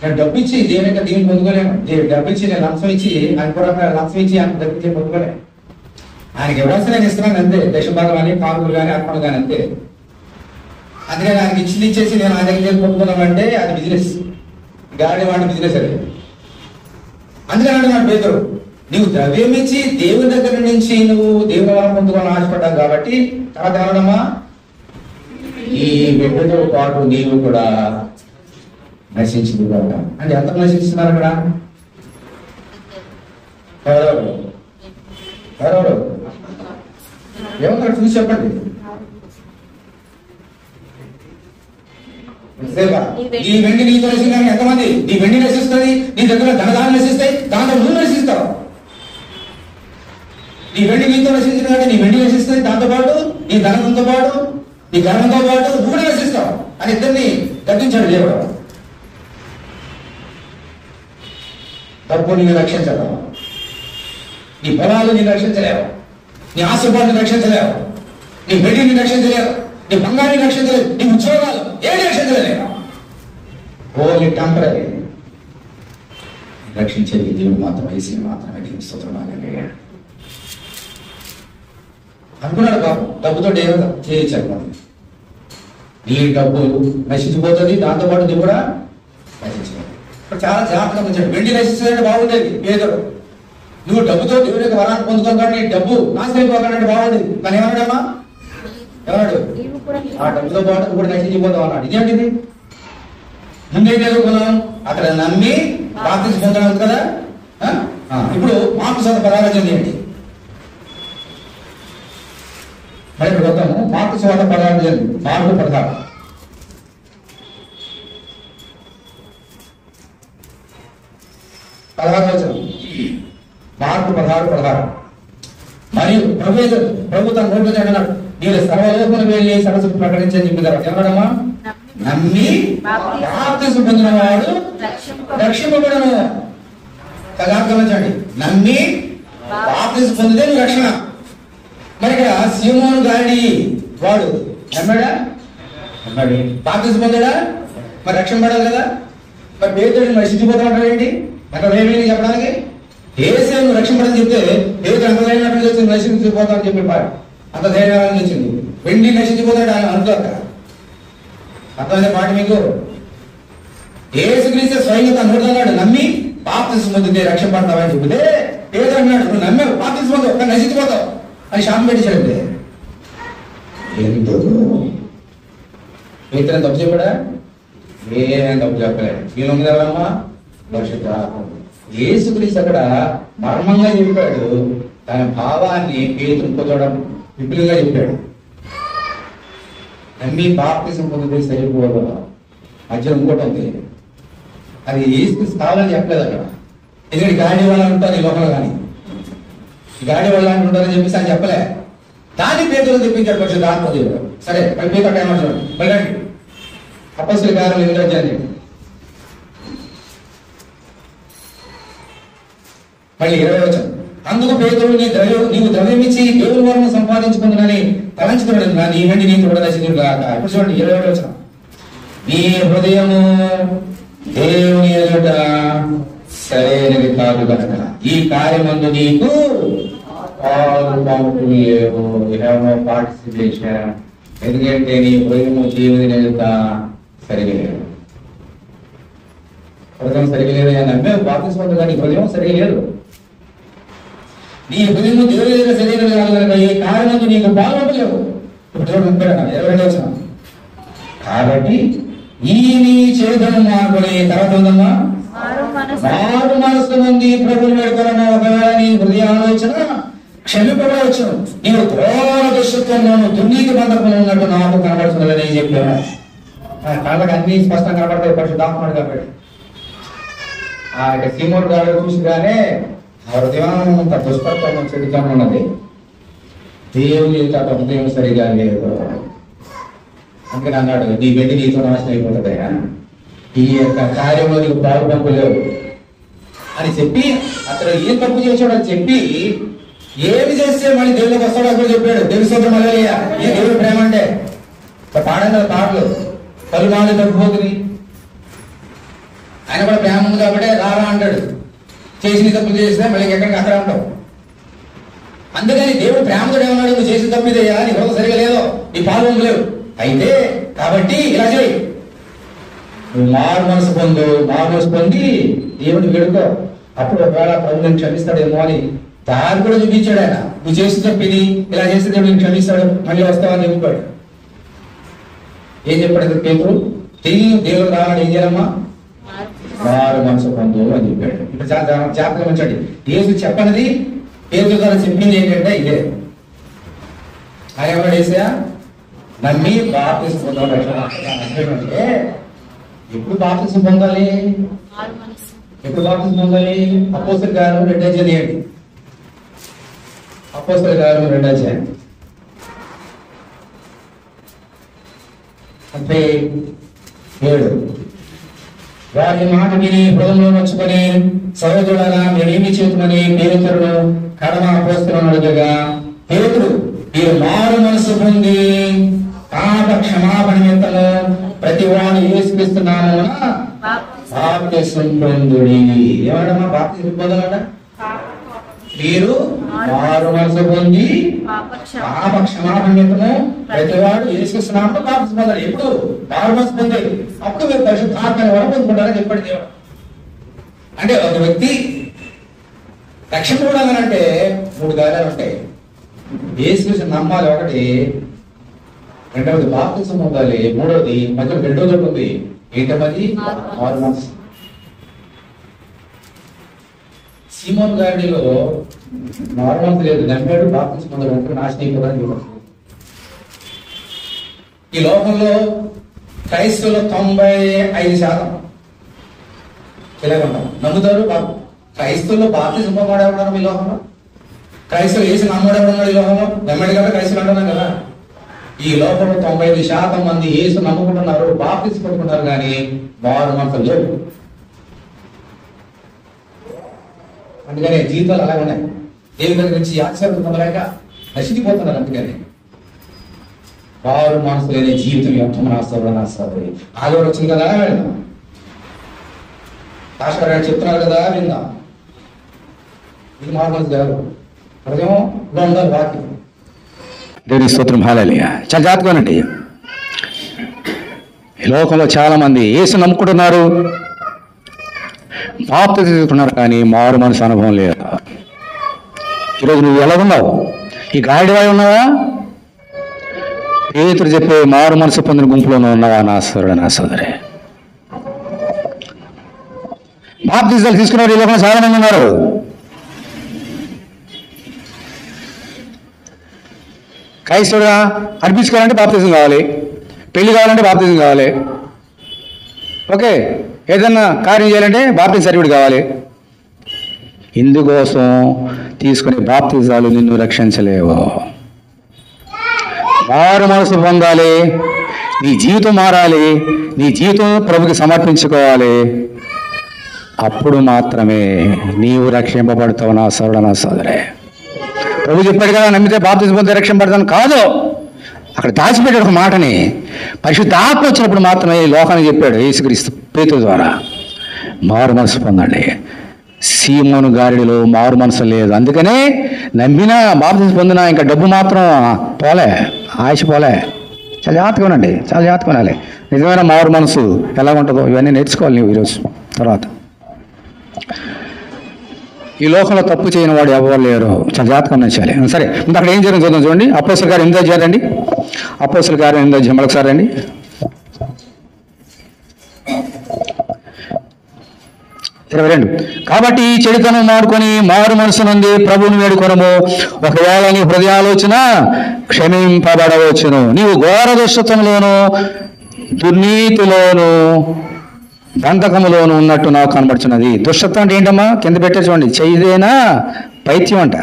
నేను డబ్బిచ్చి దేవుని యొక్క దీవుని పొందుకోలేను. డబ్బిచ్చి నేను లంచం ఇచ్చి ఆయన పూర్వక లంచం ఇచ్చి ఆయన డబ్బిచ్చి పొందుకోలేను. ఆయనకి ఇవ్వాల్సిన నేను ఇస్తున్నాను అంతే. దశభాగం కానీ కానుకలు కానీ అర్పణలు కానీ అంతే. అందుకని ఆయనకి ఇచ్చింది ఇచ్చేసి నేను ఆయన దగ్గర పొందుకున్నామంటే అది బిజినెస్, గాడి వాడి బిజినెస్ అది. అందుకని నా పేతురు, నీవు ద్రవ్యం ఇచ్చి దేవుని దగ్గర నుంచి నువ్వు దేవుని వరం పొందుకోవాలని ఆశపడ్డావు కాబట్టి తర్వాత ఏమన్నా ఈ బిడ్డతో పాటు నీవు కూడా నశించింది కదా. అంటే ఎంత నశిస్తున్నారు అక్కడ? ఎవరెవరు ఏమన్నా చూసి చెప్పండి. ఈ వెండి నీతో నశించడానికి ఎంతమంది? నీ వెండి నశిస్తుంది, నీ దగ్గర ధనదాన్ని నశిస్తాయి, దాంతో నువ్వు నశిస్తావు. నీ వెండి నీతో నశించినట్టు నీ వెండి నశిస్తుంది, దాంతో పాటు నీ ధనంతో పాటు నీ ధనంతో పాటు నువ్వు కూడా నశిస్తావు అని ఇద్దరిని గద్దించాడు దేవుడు. డబ్బు నిన్ను రక్షించలేవు, నీ పొలాలు నిన్ను రక్షించలేవు, నీ ఆశీర్వాదాన్ని రక్షించలేవు, నీ వెండిని రక్షించలేవు, నీ బంగారాన్ని రక్షించలేదు, నీ ఉద్యోగాలు ఏది రక్షించలేదు. Only temporary. రక్షించేది దేవుడు మాత్రం, వేసి మాత్రమే. దేవుని స్తోత్రం. అనుకున్నాడు బాబు, డబ్బుతో ఏదో చేయించాడు. నీ డబ్బు నశించిపోతుంది, దాంతోపాటు నువ్వు కూడా నశించిపోతుంది. ఇప్పుడు చాలా జాగ్రత్తగా ఉంచాడు. వెండి నశిస్తుందంటే బాగుండేది పేదరు. నువ్వు డబ్బుతో దేవుడి యొక్క వరాన్ని పొందుకోగానే నీ డబ్బు నాశనం అయిపోగానంటే బాగుండేది. కానీ ఏమన్నాడమ్మా? ఏమన్నాడు? ఆ డబ్బుతో పాటు నువ్వు కూడా నశించిపోతావు అన్నాడు. ఇదేంటిది? ముందేం చదువుకున్నాం? అక్కడ నమ్మి బాప్తిస్మం పొందడం కదా. ఇప్పుడు మార్కు సువార్త 16 ఏంటి? మరి ఇక్కడ వద్దాము. మార్కు సువార్త 16, మార్కు 16. మార్కు 16:16. మరియు ప్రభు తన నోట్లో అన్నాడు, మీరు సర్వలోకమును వెళ్ళి సరస్సు ప్రకటించని చెప్పిన తర్వాత ఏమన్నాడమ్మా? నమ్మి బాప్తిస్మం పొందిన వాడు రక్షింపబడును. గమనించండి, నమ్మి బాప్తిస్మం పొందితే నువ్వు రక్షణ. మరి ఇక్కడ సీమోను గాడి వాడు నమ్మాడా? నమ్మాడు. బాప్తిస్మం పొందాడా? మరి రక్షణ పడాలి కదా. మరి పేతుడిని నశించిపోతా ఉంటాడు ఏంటి? అక్కడ ఏమీ చెప్పడానికి ఏసే నువ్వు రక్షణ పడని చెప్తే పేతుడు అంత ధైర్యం చేసి నశించిపోతా అని చెప్పి అంత ధైర్యాన్ని వచ్చింది. వెండి నశించిపోతాడు ఆయన అనుకోక. అర్థమైంది మాట మీకు? యేసుక్రీస్తు స్వయంగా తను నోడుతున్నాడు, నమ్మి బాప్తిస్మం పొందితే రక్షణ పడతావని చెబితే పేతుడు అన్నాడు, నువ్వు నమ్మావు బాప్తిస్మం పొందావు కానీ నశించిపోతావు అని శాపం పెట్టించాడంటే ఏంటో పేతుడు తప్పు చెప్పాడా? ఏం తప్పు చెప్పలేదు. నేను ఉంది ఎవరమ్మా? పరిశుద్ధాత్మ. యేసుక్రీస్తు అక్కడ మర్మంగా చెప్పాడు. తన భావాన్ని పేతుడు పొందడం విపులంగా చెప్పాడు. నమ్మి బాప్తిస్మం పొందితే సరిపోదు. మధ్యలో ఇంకోటి ఉంది, అది యేసుక్రీస్తు కావాలని చెప్పలేదు అక్కడ. ఎందుకంటే గాడి వాళ్ళు ఉంటారు ఈ లోపల, కానీ గాడి వాళ్ళు ఉంటారని చెప్పేసి అని చెప్పలే. దాన్ని పేతులు తెప్పించాడు పరిశుద్ధాత్మ దేవుడు. సరే మళ్ళీ పేతుడు అక్కడ ఏమంటాడు? మళ్ళీ అపొస్తలుల కార్యాలు 8వ అధ్యాయం మళ్ళీ 20వ వచనం. అందుకు పేతురు, నీవు ద్రవ్యం ఇచ్చి దేవుని వరం సంపాదించుకుందని తలంచుకున్నాడు, నీ వెండి నీకు కూడా నశించును గాక. ఇప్పుడు చూడండి 20వ వచనం. నీ హృదయము దేవుని ఎదుట సరైనది కాదు కనుక ఈ కార్యమందు నీకు పార్టిసిపేషన్. ఎందుకంటే నీ హృదయము దేవుని ఎదుట సరిగా లేదు. హృదయం సరిగా లేదు అని నమ్మే బాప్తిస్మం కానీ హృదయం సరిగా లేదు. నీ హృదయం దేవుని ఎదుట సరైనది కాదు కనుక ఈ కార్యమందు నీకు పాల్గొనలేవు. ఇప్పుడు 22 వచ్చిన. కాబట్టి ఈ నీ చేతులను మారుకొని తర్వాత ఉందమ్మా, మారు మనసు నుండి ప్రభుని పెడుతున్న ఒకవేళ నీ హృదయ ఆలోచన క్షమిపడవచ్చు, నీవు ఘోర దుష్టత్వంలోను దుర్నీతి బంధకంలో ఉన్నట్టు నాకు కనబడుతున్నదని చెప్పాను. కళ్ళకి అన్ని స్పష్టంగా కనబడతాయి పరిశుద్ధాత్ముడు కాబట్టి. ఆ యొక్క సీమోన్ గారు చూసిగానే ఆ హృదయం అంత దుష్టత్వం చెడుతనం ఉన్నది, దేవుని హృదయం సరిగా లేదు. అందుకని అన్నాడు, నీ వెండి నీతో నాశనం అయిపోతుందయ్యా, ఈ యొక్క కార్యంలో నీకు పాల్పంపు లేవు అని చెప్పి అతను ఏం తప్పు చేశాడు అని చెప్పి ఏమి చేస్తే మళ్ళీ దేవుడికి వస్తాడో అప్పుడు చెప్పాడు. తెలుసు మళ్ళీ ఏ దేవుడి ప్రేమ అంటే పాడండి పాటలు పలుమాలు తప్పిపోతుంది, ఆయన కూడా ప్రేమ ఉంది కాబట్టి రారా అంటాడు. చేసిన తప్పులు చేస్తే మళ్ళీ ఎక్కడికి అక్కడ ఉంటావు. అందుకని దేవుడు ప్రేమతో ఏమన్నాడు, నువ్వు చేసిన తప్పిదయ్యా, నీ హృదయం సరిగా లేదో, నీ పాల్పంపు లేవు అయితే కాబట్టి ఇలా చేయి, నువ్వు మారు మనసు పొంది దేవుడిని వేడుకో, అప్పుడు ఒకవేళ ప్రభు నేను క్షమిస్తాడేమో అని దారి కూడా చూపించాడు ఆయన. నువ్వు చేసి తప్పిది ఇలా చేస్తే దేవుడు నేను క్షమిస్తాడు, మళ్ళీ వస్తావని చెప్పాడు. ఏం చెప్పాడు పేతురు? దేవుడు రావాడు ఏం చేయాలమ్మా, మారు మనసు పొందు అని చెప్పాడు. ఇప్పుడు జాగ్రత్తగా ఉంచండి, యేసు చెప్పనిది పేతురు ద్వారా చెప్పింది ఏంటంటే ఇదే. ఆయన ఎవరు వేసా నమ్మి బాప్తిసం పొందాలంటే ఎప్పుడు బాప్తిసం పొందాలి, ఎప్పుడు బాప్తిసం పొందాలి? అపోస్తలుల కార్యములు 2వ అధ్యాయం, అపోస్తలుల కార్యములు 2వ అధ్యాయం 37. వారి మాట విని హృదయంలో నొచ్చుకొని సహోదరులారా మేమేమి చేతుమని పేతురును కడమ అపోస్తలులను అడగగా, పేతురు మీరు మారు మనసు పొంది పాప క్షమాపణ నిమిత్తము ప్రతి వాడు యేసుక్రీస్తు నామమున బాప్తిసం పొందుడి. ఏమన్నా బాప్తిసం పొందాలట? మీరు మారు మనసు పొంది పాప క్షమాపణ నిమిత్తము ప్రతి వాడు యేసుక్రీస్తు నామమున బాప్తిసం పొందాలి. ఎప్పుడు మారు మనసు పొందేది అప్పుడు మీరు పరిశుద్ధాత్మని వరపొందుకుంటారని చెప్పాడు దేవుడు. అంటే ఒక వ్యక్తి రక్షణ కూడాలంటే 3 కార్యాలు ఉంటాయి. యేసుక్రీస్తు నమ్మాలి ఒకటి, రెండవది బాప్తిసం పొందాలి, మూడవది మధ్యలో 2వ ఉంది ఏంటది మారు మనసు. సీమోన్ గారిలో మారు మనసు లేదు, నమ్మాడు బాప్తిసం పొందాడు, నాశనం అయిపోదని చూడాలి. ఈ లోకంలో క్రైస్తవులు 95% ఇలాగ ఉంటాం, నమ్ముతారు. క్రైస్తవుల్లో బాప్తిసం పొందాడు ఎవరున్నారు మీ లోకంలో? క్రైస్తవులు వేసి నమ్మడు ఎవరున్నాడు ఈ లోకంలో? నమ్మడు కదా క్రైస్తవులు అంటున్నాం కదా. ఈ లోకంలో 95% మంది యేసు నమ్ముకుంటున్నారు, బాప్తిసం పొందుకుంటున్నారు, కానీ మారు మనసు లేవు. అందుకనే జీవితాలు అలాగే ఉన్నాయి. దేవుని దగ్గర నుంచి ఆశీర్వాదం పొందలేక నశించిపోతున్నారు. అందుకని మారు మనసు లేని జీవితం వ్యర్థం రాస్తారు. ఆదివారం వచ్చింది కదా వెళ్దాం, భాస్కర్ గారు చెప్తున్నారు కదా విందాం. ఇది మారు మనసు కాదు, హృదయంలో ఉండాలి వాక్యం. దేవుని స్తోత్రం, హల్లెలూయా. చాలా జాగ్రత్తగానండి. ఈ లోకంలో చాలా మంది యేసు నమ్ముకుంటున్నారు, బాప్తిసం తీసుకున్నారు, కానీ మారు మనసు అనుభవం లేదు. ఈరోజు నువ్వు ఎలా ఉన్నావు? ఈ గాడివాై ఉన్నావా? పేతురు చెప్పే మారు మనసు పొందిన గుంపులోనే ఉన్నావా నా సోదరుడు, నా సోదరి? బాప్తిసాలు తీసుకున్నారు ఈ లోకంలో చాలా మంది ఉన్నారు. క్రైస్తవుడుగా అనిపించుకోవాలంటే బాప్తిజం కావాలి, పెళ్లి కావాలంటే బాప్తిజం కావాలి, ఓకే, ఏదన్నా కార్యం చేయాలంటే బాప్తిజం సర్టిఫికేట్ కావాలి. ఇందుకోసం తీసుకునే బాప్తిజాలు నిన్ను రక్షించలేవు. మారు మనసు పొందాలి, నీ జీవితం మారాలి, నీ జీవితం ప్రభుకి సమర్పించుకోవాలి. అప్పుడు మాత్రమే నీవు రక్షింపబడతావు నా సోదరుడు, నా సోదరే. ప్రభు చెప్పాడు కదా, నమ్మితే బాప్తిసం పొందితే రక్షింపబడతాను కాదు, అక్కడ దాచిపెట్టాడు ఒక మాటని. పరిశుద్ధాత్మ వచ్చినప్పుడు మాత్రమే ఈ లోకానికి చెప్పాడు యేసుక్రీస్తు పేతురు ద్వారా, మారు మనసు పొందండి. సీమోను గారిలో మారు మనసు లేదు, అందుకనే నమ్మినా బాప్తిసం పొందినా ఇంకా డబ్బు మాత్రం పోలే, ఆశ పోలే. చాలా జాగ్రత్తగా ఉండండి, చాలా జాగ్రత్తగా ఉండాలి. నిజమైన మారు మనసు ఎలా ఉంటుందో ఇవన్నీ నేర్చుకోవాలి నువ్వు ఈరోజు. తర్వాత ఈ లోకంలో తప్పు చేయని వాడు ఎవరు లేరు. చాలా జాగ్రత్తగా గమనించాలి. సరే, ముందు అక్కడ ఏం జరిగింది చూద్దాం. చూడండి, అపోస్తలుల కార్యం 8వ అధ్యాయం అండి. అపోస్తలుల కార్యం 8వ అధ్యాయం మరొకసారి అండి. 22. కాబట్టి ఈ చెడుతనం మాడుకొని మారు మనసు నుండి ప్రభువుని వేడుకొనము. ఒకవేళ నీ హృదయాలోచన క్షమింపబడవచ్చును. నీవు ఘోర దుష్టత్వంలోను దుర్నీతిలోను బంధకములోను ఉన్నట్టు నాకు కనబడుచున్నది. దుష్టత్వం అంటే ఏంటమ్మా? కింద పెట్టే చూడండి, చెయ్యిదేనా పైత్యం అంట.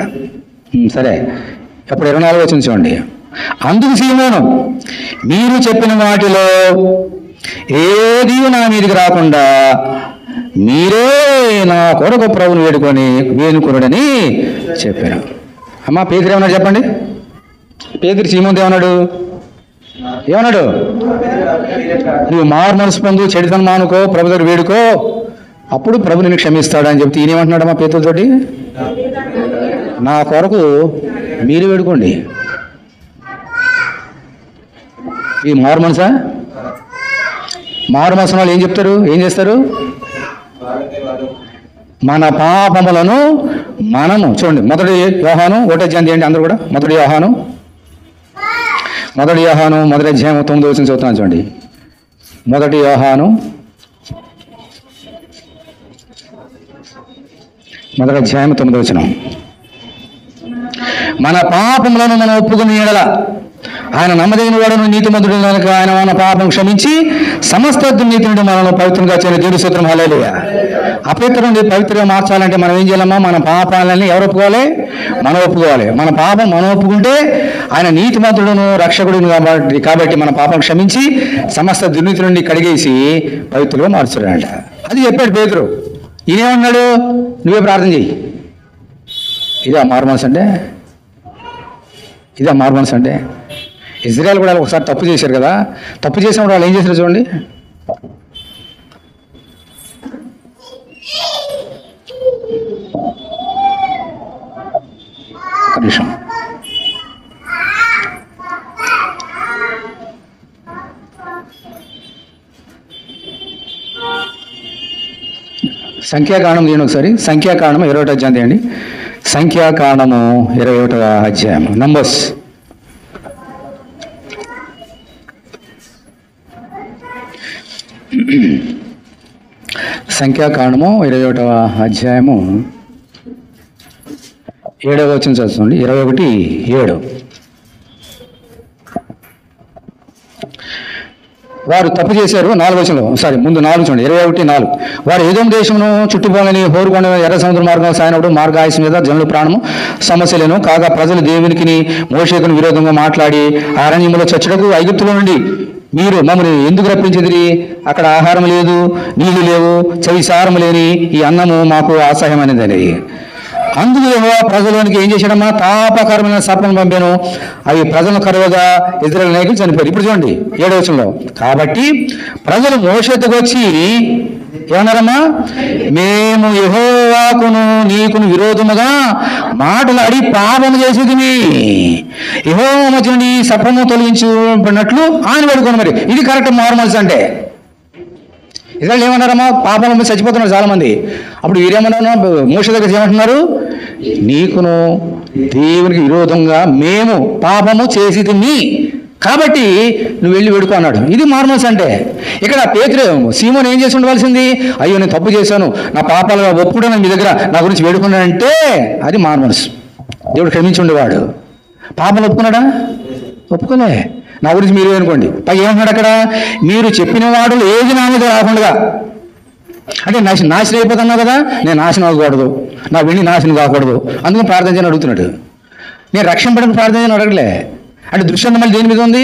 సరే, ఇప్పుడు 24 వచ్చింది చూడండి. అందుకు సీమోను, మీరు చెప్పిన వాటిలో ఏది నా మీదికి రాకుండా మీరే నా కొరకు ప్రభువుని వేడుకొనుడని చెప్పాను. అమ్మా, పేతురు ఏమన్నాడు చెప్పండి? పేతురు సీమోను ఏమన్నాడు? నువ్వు మారు మనసు పొందు, చెడుతనం మానుకో, ప్రభు దగ్గర వేడుకో, అప్పుడు ప్రభు నిన్ను క్షమిస్తాడు అని చెప్తే ఈయనేమంటున్నాడమ్మా పేతురుతోటి? నా కొరకు మీరు వేడుకోండి. ఈ మారు మనసా? మారు మనసు వాళ్ళు ఏం చెప్తారు, ఏం చేస్తారు? మన పాపములను మనము చూడండి. మొదటి యోహాను 1వ అధ్యాయం ఏంటి అందరూ కూడా? మొదటి యోహాను 1వ అధ్యాయం 9వ వచనం చదువుతున్నాను చూడండి. మొదటి యోహాను 1వ అధ్యాయం 9వ వచనం. మన పాపములను మనం ఒప్పుకుని ఎడల ఆయన నమ్మదగిన వాడును నీతిమంతుడు కనుక ఆయన మన పాపం క్షమించి సమస్త దుర్నీతి నుండి మనల్ని పవిత్రంగా చేయని దేవుని స్తోత్రం. హల్లెలూయా. అపవిత్రం నుండి పవిత్రంగా మార్చాలంటే మనం ఏం చేయాలమ్మా? మన పాపాలని ఎవరు ఒప్పుకోవాలి? మనం ఒప్పుకోవాలి. మన పాపం మనం ఒప్పుకుంటే ఆయన నీతిమంతుడును రక్షకుడును కాబట్టి మన పాపం క్షమించి సమస్త దుర్నీతి నుండి కడిగేసి పవిత్రంగా మార్చుడాడంట. అది చెప్పాడు పేతురు. ఈయనేమన్నాడు? నువ్వే ప్రార్థన చెయ్యి. ఇదే మారు మనసు అంటే? ఇదే మారు మనసు అంటే? ఇజ్రాయెల్ కూడా ఒకసారి తప్పు చేశారు కదా. తప్పు చేసినప్పుడు వాళ్ళు ఏం చేశారు చూడండి. ఒక నిమిషం. సంఖ్యాకాండం తీయండి ఒకసారి. సంఖ్యాకాండం 21వ అధ్యాయం తీయండి. సంఖ్యాకాండము 21వ అధ్యాయం. నంబర్స్ సంఖ్యాకాండము 21వ అధ్యాయము 7వ వచనం చదువుతుంది. 21:7. వారు తప్పు చేశారు. 4వ వచనంలో ముందు 4 చూడండి. 21:4. వారు ఏదోము దేశమును చుట్టుపోలని హోరుకొండ ఎర్ర సముద్ర మార్గం సాగినప్పుడు మార్గాయసం మీద జనుల ప్రాణము సమస్యలను కాగా ప్రజలు దేవునికి మోషేకును విరోధంగా మాట్లాడి అరణ్యములో చచ్చుటకు ఐగుప్తులో నుండి మీరు మమ్మల్ని ఎందుకు రప్పించిదిరి? అక్కడ ఆహారం లేదు, నీళ్లు లేవు, చవిసారం లేని ఈ అన్నము మాకు అసహ్యమైనదని. అందుకు యెహోవా ప్రజలోనికి ఏం చేశాడమ్మా? తాపకరమైన సర్పను పంపాను. అవి ప్రజలను కరువుగా ఇశ్రాయేలు నాయకులు చనిపోయారు. ఇప్పుడు చూడండి 7వ వచనంలో. కాబట్టి ప్రజలు మోషేతుకు వచ్చి ఏమన్నారమ్మా? మేము యెహోవాకును నీకును విరోధముగా మాటలాడి పాపము చేసేది యెహోవా మధ్య నుండి సర్పము తొలగించుకున్నట్లు ఆయన వేడుకోను. మరి ఇది కరెక్ట్ మారు మనసు అంటే. ఇజ్రాయేలు ఏమన్నారమ్మా? పాపంలో చచ్చిపోతున్నారు చాలా మంది. అప్పుడు వీరేమన్నారు? మోషే దగ్గర ఏమంటున్నారు? నీకును దేవునికి విరోధంగా మేము పాపము చేసేది కాబట్టి నువ్వు వెళ్ళి వేడుకో అన్నాడు. ఇది మారు మనసు అంటే. ఇక్కడ పేతురు సీమోను ఏం చేసి ఉండవలసింది? అయ్యో నేను తప్పు చేశాను, నా పాపాలు ఒప్పుకుంటాను, మీ దగ్గర నా గురించి వేడుకున్నాడంటే అది మారు మనసు. దేవుడు క్షమించి ఉండేవాడు. పాపాలు ఒప్పుకున్నాడా? ఒప్పుకోలే. నా గురించి మీరు అనుకోండి. పై ఏమంటున్నాడు అక్కడ? మీరు చెప్పిన వాడు ఏది నా మీద రాకుండా అంటే నాశనం అయిపోతున్నావు కదా, నేను నాశనం అవ్వకూడదు, నా వెండి నాశనం కాకూడదు, అందుకని ప్రార్థన చేయని అడుగుతున్నాడు. నేను రక్షణ పడిన ప్రార్థన చేయని అడగలే. అంటే దృష్టి మళ్ళీ దేని మీద ఉంది?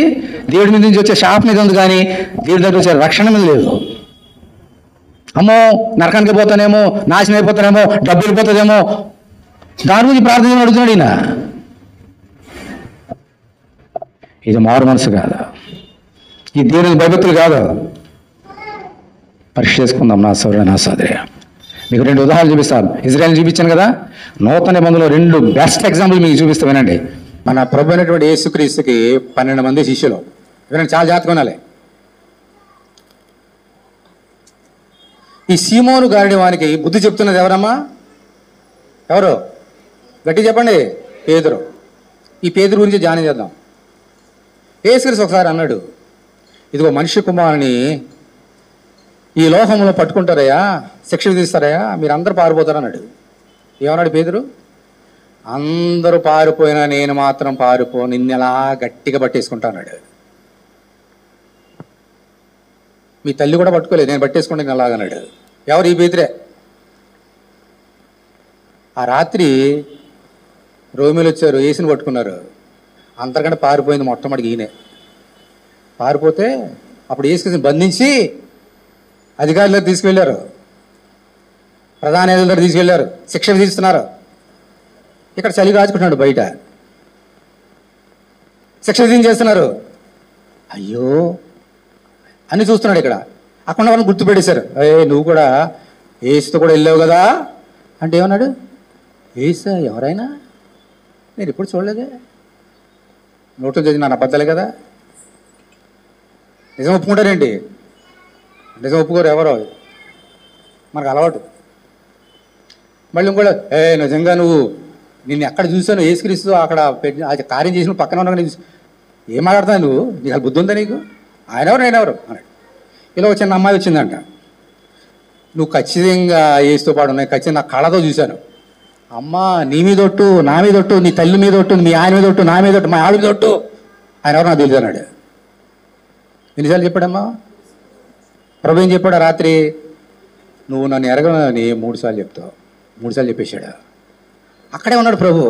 దేవుడి మీద నుంచి వచ్చే శాపం మీద ఉంది, కానీ దేవుడి దగ్గర వచ్చే రక్షణ మీద లేదు. అమ్మో నరకానికి పోతానేమో, నాశనం అయిపోతానేమో, డబ్బు వెళ్ళిపోతుందేమో, దాని గురించి ప్రార్థన చేయని అడుగుతున్నాడు ఈయన. ఇది మారు మనసు కాదు, ఈ దేవుని భయభక్తులు కాదు. పరీక్ష చేసుకుందాం నా సోదరు నా సోదరి. మీకు 2 ఉదాహరణలు చూపిస్తాను. ఇజ్రాయెల్ చూపించాను కదా, నూతన నిబంధనలో 2 బెస్ట్ ఎగ్జాంపుల్ మీకు చూపిస్తా వినండి. మన ప్రభు అయినటువంటి యేసుక్రీస్తుకి 12 మంది శిష్యులు. వినండి, చాలా జాగ్రత్తగా ఉండాలి. ఈ సీమోను గారిడి వానికి బుద్ధి చెప్తున్నది ఎవరమ్మా? ఎవరు? గట్టి చెప్పండి. పేతురు. ఈ పేతురు గురించి ధ్యానం చేద్దాం. యేసుక్రీస్తు ఒకసారి అన్నాడు, ఇదిగో మనిషి కుమారుని ఈ లోకంలో పట్టుకుంటారయ్యా, శిక్ష విధిస్తారయ్యా, మీరు అందరూ పారిపోతారన్నాడు. ఏమన్నాడు పేతురు? అందరూ పారిపోయినా నేను మాత్రం నిన్నెలా గట్టిగా పట్టేసుకుంటా అన్నాడు. మీ తల్లి కూడా పట్టుకోలేదు, నేను పట్టేసుకుంటే నేను అలాగన్నాడు. ఎవరు? ఈ పేతురే. ఆ రాత్రి రోమిలు వచ్చారు, యేసుని పట్టుకున్నారు. అంతకంటే పారిపోయింది మొట్టమొదటి ఈయనే. పారిపోతే అప్పుడు యేసుని బంధించి అధికారులకు తీసుకువెళ్ళారు, ప్రధాన దగ్గర తీసుకెళ్లారు, శిక్ష విధిస్తున్నారు. ఇక్కడ చలి కాచుకుంటున్నాడు, బయట శిక్ష విధించేస్తున్నారు. అయ్యో అని చూస్తున్నాడు. ఇక్కడ అక్కడ వాళ్ళని గుర్తుపెట్టేశారు. నువ్వు కూడా యేసుతో కూడా వెళ్ళావు కదా అంటే ఏమన్నాడు? యేసా ఎవరైనా? నేను ఎప్పుడు చూడలేదే, నోట్లో చదివి నా అబద్ధాలే కదా. నిజం ఒప్పుకుంటారేంటి? నిజం ఒప్పుకోరు ఎవరో, మనకు అలవాటు. మళ్ళీ ఇంకోటి, నిజంగా నువ్వు నిన్ను ఎక్కడ చూసాను యేసుక్రీస్తు అక్కడ అది కార్యం చేసిన పక్కన ఉన్నా చూసి ఏం మాట్లాడుతున్నావు నువ్వు? నీకు అది బుద్ధి ఉందా నీకు? ఆయన ఎవరు నేను ఎవరు అన్నాడు. ఇలా ఒక చిన్న అమ్మాయి వచ్చిందంట. నువ్వు ఖచ్చితంగా యేసుతో పాటు ఉన్నాయి, ఖచ్చితంగా నా కళతో చూశాను. అమ్మా నీ మీదొట్టు, నా మీదొట్టు, నీ తల్లి మీదొట్టు, మీ ఆయన మీదొట్టు, నా మీదొట్టు, మా ఆవిడ మీదొట్టు, ఆయన ఎవరు నాకు తెలియదు అన్నాడు. ఎన్నిసార్లు చెప్పాడమ్మా? ప్రభు ఏం చెప్పాడు రాత్రి? నువ్వు నన్ను ఎరగని 3 సార్లు చెప్తావు. 3 సార్లు చెప్పేశాడు. అక్కడే ఉన్నాడు ప్రభు.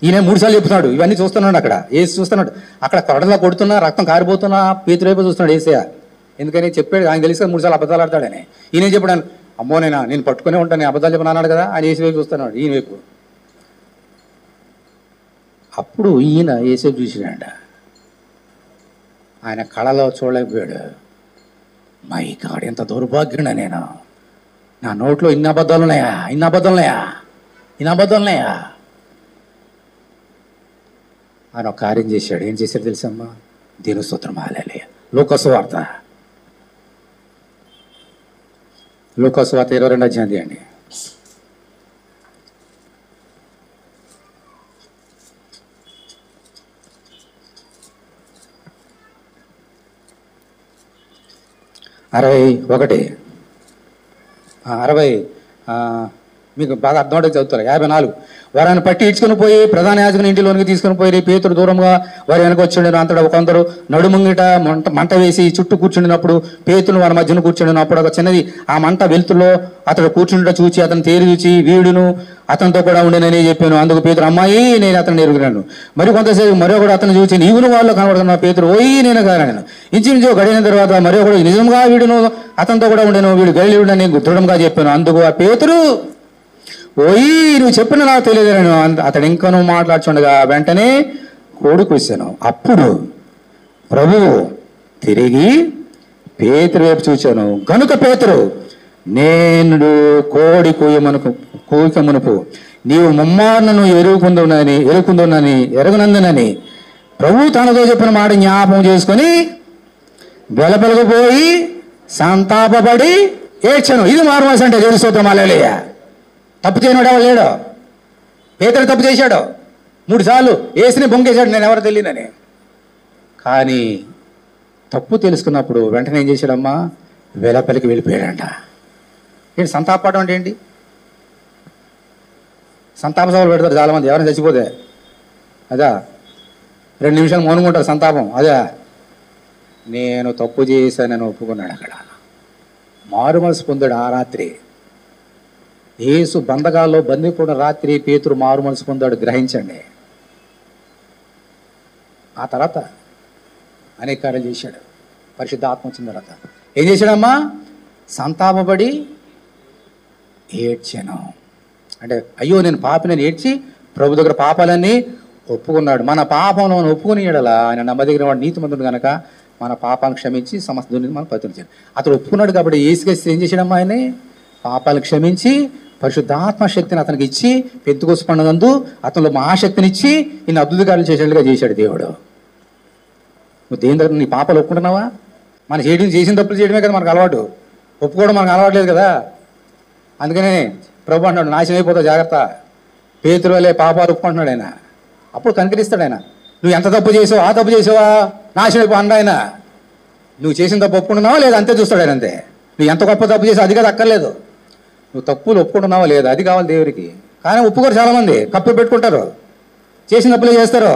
ఈయన 3 సార్లు చెప్తున్నాడు. ఇవన్నీ చూస్తున్నాడు. అక్కడ ఏసు చూస్తున్నాడు. అక్కడ కొడలా కొడుతున్నా, రక్తం కారిపోతున్నా, పేతురు వైపు చూస్తున్నాడు ఏసయ్య. ఎందుకని చెప్పాడు, ఆయన తెలిసి 3 సార్లు అబద్ధాలు ఆడతాడని. ఈయన చెప్పాడు, అమ్మో నేను పట్టుకునే ఉంటాను, నేను అబద్ధాలు చెప్పను అన్నాడు కదా. ఆయన ఏసు వైపు చూస్తున్నాడు, ఈయన వైపు. అప్పుడు ఈయన ఏసు వైపు చూసాడంట. ఆయన కళలో చూడలేకపోయాడు. మై గాడ్, ఎంత దౌర్భాగ్యుడా నేను, నా నోట్లో ఇన్ని అబద్ధాలు ఉన్నాయా, ఇన్ని అబద్ధాలు ఉన్నాయా, ఇన్ని అబద్ధాలు ఉన్నాయా ఆయన ఒక కార్యం చేశాడు. ఏం చేశాడు తెలుసమ్మా? దేవుని స్తోత్రం, హల్లెలూయా. లూకాసు వార్త 22వ అధ్యాయం తీయండి. మీకు బాగా అర్థమవుతుంది, చదువుతారు. 54. వారిని పట్టి ఇడ్చుకుని పోయి ప్రధాన యాజకుని ఇంటిలోనికి తీసుకుని పోయి పేతురు దూరంగా వారి వెనక వచ్చిండిన. అంతటా కొందరు నడుముంగిట మంట వేసి చుట్టూ కూర్చుండినప్పుడు పేతురు వారి మధ్యన కూర్చుండినప్పుడు ఒక చిన్నది ఆ మంట వెలుతులో అతడు కూర్చుండ చూచి అతను తేరి చూచి వీడును అతనితో కూడా ఉండేనని చెప్పాను. అందుకు పేతురు, అమ్మాయి నేను అతను ఎరుగున్నాను. మరి కొంతసేపు మరొకడు అతను చూచి నీవును వాళ్ళు కనబడుతున్నా. పేతురు, ఓయి నేను కారణను. ఇంచుమించు గడిన తర్వాత మరొకడు నిజంగా వీడును అతనితో కూడా ఉండేను, వీడు గలియుడని దృఢంగా చెప్పాను. అందుకు ఆ పేతురు, ఓయి నువ్వు చెప్పిన నాకు తెలియదు నేను. అతడు ఇంకా నువ్వు మాట్లాడుచుండగా వెంటనే కోడి కూసాను. అప్పుడు ప్రభువు తిరిగి పేతురు వైపు చూచాను. గనుక పేతురు, నేను కోడి కూయకమునుపు నీవు ముమ్మారును ఎరుగునందునని ప్రభు తనతో చెప్పిన మాట జ్ఞాపకం చేసుకొని వెలపలకు పోయి సంతాపపడి ఏడ్చను. ఇది మారుమనసు అంటే. దేవుని స్తోత్రం, హల్లెలూయా. తప్పు చేయనోడు ఎవరు లేడు. పేతురు తప్పు చేశాడు. 3 సార్లు యేసుని బొంకేశాడు, నేను ఎవరు తెలియనని. కానీ తప్పు తెలుసుకున్నప్పుడు వెంటనే ఏం చేశాడమ్మా? వెలపలికి వెళ్ళిపోయాడంట. ఏంటి సంతాపపడడం అంటే ఏంటి? సంతాప సభలు పెడతారు చాలామంది, ఎవరైనా చచ్చిపోతే. అదా 2 నిమిషాలు మౌనంగా ఉంటారు సంతాపం. అదా నేను తప్పు చేశానని ఒప్పుకున్నాడు. అక్కడ మారు మనసు పొందాడు. ఆ రాత్రి యేసు బంధకాల్లో బంధిపోయిన రాత్రి పేతురు మారు మనసు పొందాడు. గ్రహించండి. ఆ తర్వాత అనేక కార్యాలు చేశాడు. పరిశుద్ధ ఆత్మ వచ్చిన తర్వాత ఏం చేశాడమ్మా? సంతాపపడి ఏడ్చాను. అంటే అయ్యో నేను పాపినని ఏడ్చి ప్రభు దగ్గర పాపాలన్నీ ఒప్పుకున్నాడు. మన పాపంలో ఒప్పుకుని ఎడలా ఆయన నమ్మదగిన వాడు నీతిమంతుడు కనుక మన పాపాలను క్షమించి సమస్త దుర్నీతిని మనం పరిత్యజించాడు. అతడు ఒప్పుకున్నాడు కాబట్టి యేసుక్రీస్తు ఏం చేశాడమ్మా? ఆయన్ని పాపాలను క్షమించి పరిశుద్ధాత్మ శక్తిని అతనికి ఇచ్చి పెంతెకొస్తు పండుగందు అతనిలో మహాశక్తిని ఇచ్చి ఇన్ని అద్భుత కార్యాలు చేసేట్టుగా చేశాడు దేవుడు. నువ్వు దేని దగ్గర నీ పాపాలు ఒప్పుకుంటున్నావా? మన చేసిన తప్పులు చేయడమే కదా మనకు అలవాటు. ఒప్పుకోవడం మనకు అలవాటు లేదు కదా. అందుకనే ప్రభు అన్నాడు నాశనం అయిపోతావు జాగ్రత్త, పేతురు వలే పాపాలు ఒప్పుకుంటున్నాడు ఆయన. అప్పుడు కనికరిస్తాడు ఆయన. నువ్వు ఎంత తప్పు చేసావు, ఆ తప్పు చేసావా, నాశనం అయిపో అన్నాడు ఆయన. నువ్వు చేసిన తప్పు ఒప్పుకుంటున్నావా లేదా అంతే చూస్తాడు ఆయన. అంతే. నువ్వు ఎంత గొప్ప తప్పు చేసావు అది కదా అక్కర్లేదు, నువ్వు తప్పులు ఒప్పుకుంటున్నావా లేదా అది కావాలి దేవుడికి. కానీ ఒప్పుకోరు చాలామంది, కప్పు పెట్టుకుంటారు, చేసిన తప్పులే చేస్తారు.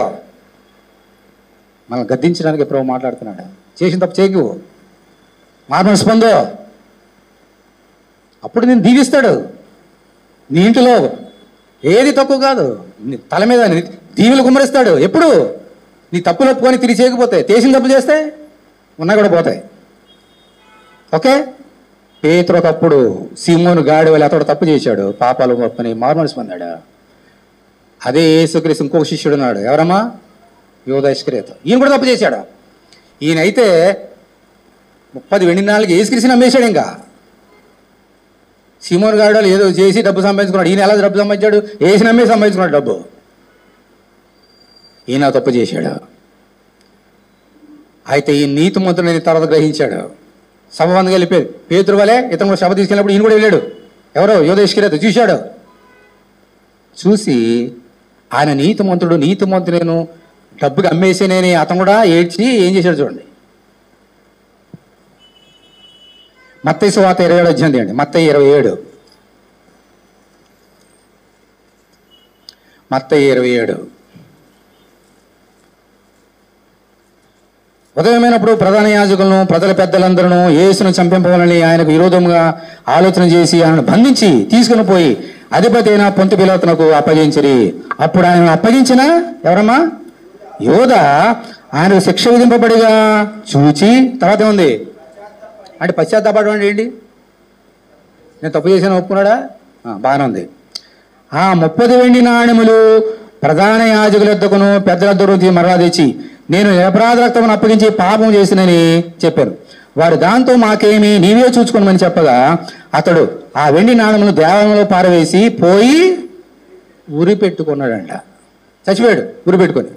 మనం గద్దించడానికి ప్రభు మాట్లాడుతున్నాడు. చేసిన తప్పు చేయకు, మారుమనసు పొందు, అప్పుడు నేను దీవిస్తాడు. నీ ఇంటిలో ఏది తక్కువ కాదు, నీ తల మీద దీవులు కుమ్మరిస్తాడు. ఎప్పుడు నీ తప్పులు ఒప్పుకొని తిరిగి చేయకపోతే, చేసిన తప్పులు చేస్తే ఉన్నా కూడా పోతాయి. ఓకే, పేతురు ఒకప్పుడు సీమోను గాడి వల్ల అతడు తప్పు చేశాడు, పాపాలు ఒప్పుకొని మారుమనసు పొందాడు. అదే యేసుక్రీస్తు ఇంకొక శిష్యుడు ఉన్నాడు, ఎవరమ్మా, యూదా ఇస్కరియోతు. ఈయన కూడా తప్పు చేశాడు. ఈయనైతే 30 వెండి నాలుగు యేసుక్రీస్తుని అమ్మేశాడు. ఇంకా సీమోను గాడు ఏదో చేసి డబ్బు సంపాదించుకున్నాడు. ఈయన ఎలా డబ్బు సంపాదించాడు, యేసుని అమ్మే సంపాదించుకున్నాడు డబ్బు. ఈయన తప్పు చేశాడు. అయితే ఈ నీతి మంత్రులని తర్వాత గ్రహించాడు. సభ వందకి వెళ్ళిపోయాడు. పేతురు వలే ఇతను కూడా సభ తీసుకెళ్ళినప్పుడు ఈయన కూడా వెళ్ళాడు. ఎవరో యూదా ఇస్కరియోతు చూశాడు. చూసి ఆయన నీతిమంతుడు నేను డబ్బుకి అమ్మేసేనని అతను కూడా ఏడ్చి ఏం చేశాడు చూడండి. మత్తయి సువార్త 27 అధ్యాయం తీయండి. మత్తయి 27. మత్తయి 27. ఉదయమైనప్పుడు ప్రధాన యాజకులను ప్రజల పెద్దలందరూ యేసును చంపింపవాలని ఆయనకు విరోధంగా ఆలోచన చేసి ఆయనను బంధించి తీసుకుని పోయి అధిపతి అయిన పొంతు పిలాతునకు అప్పగించిరి. అప్పుడు ఆయన అప్పగించిన ఎవరమ్మా, యోధా ఆయనకు శిక్ష విధింపబడిగా చూచి తర్వాత ఏముంది అంటే పశ్చాత్తాపడడం అంటే ఏంటి, నేను తప్పు చేశాను ఒప్పుకున్నాడా, బాగానే ఉంది. ఆ 30 వెండి నాణెములు ప్రధాన యాజకుల యొద్దకును పెద్దల యొద్దకు మరలా తెచ్చి నేను నిరపరాధ రక్తమును అప్పగించి పాపం చేసినని చెప్పారు. వారు దాంతో మాకేమి నీవే చూసుకోమని చెప్పగా అతడు ఆ వెండి నాణెములు దేవాలయంలో పారవేసి పోయి ఉరి పెట్టుకున్నాడంట. చచ్చిపోయాడు ఉరి పెట్టుకొని.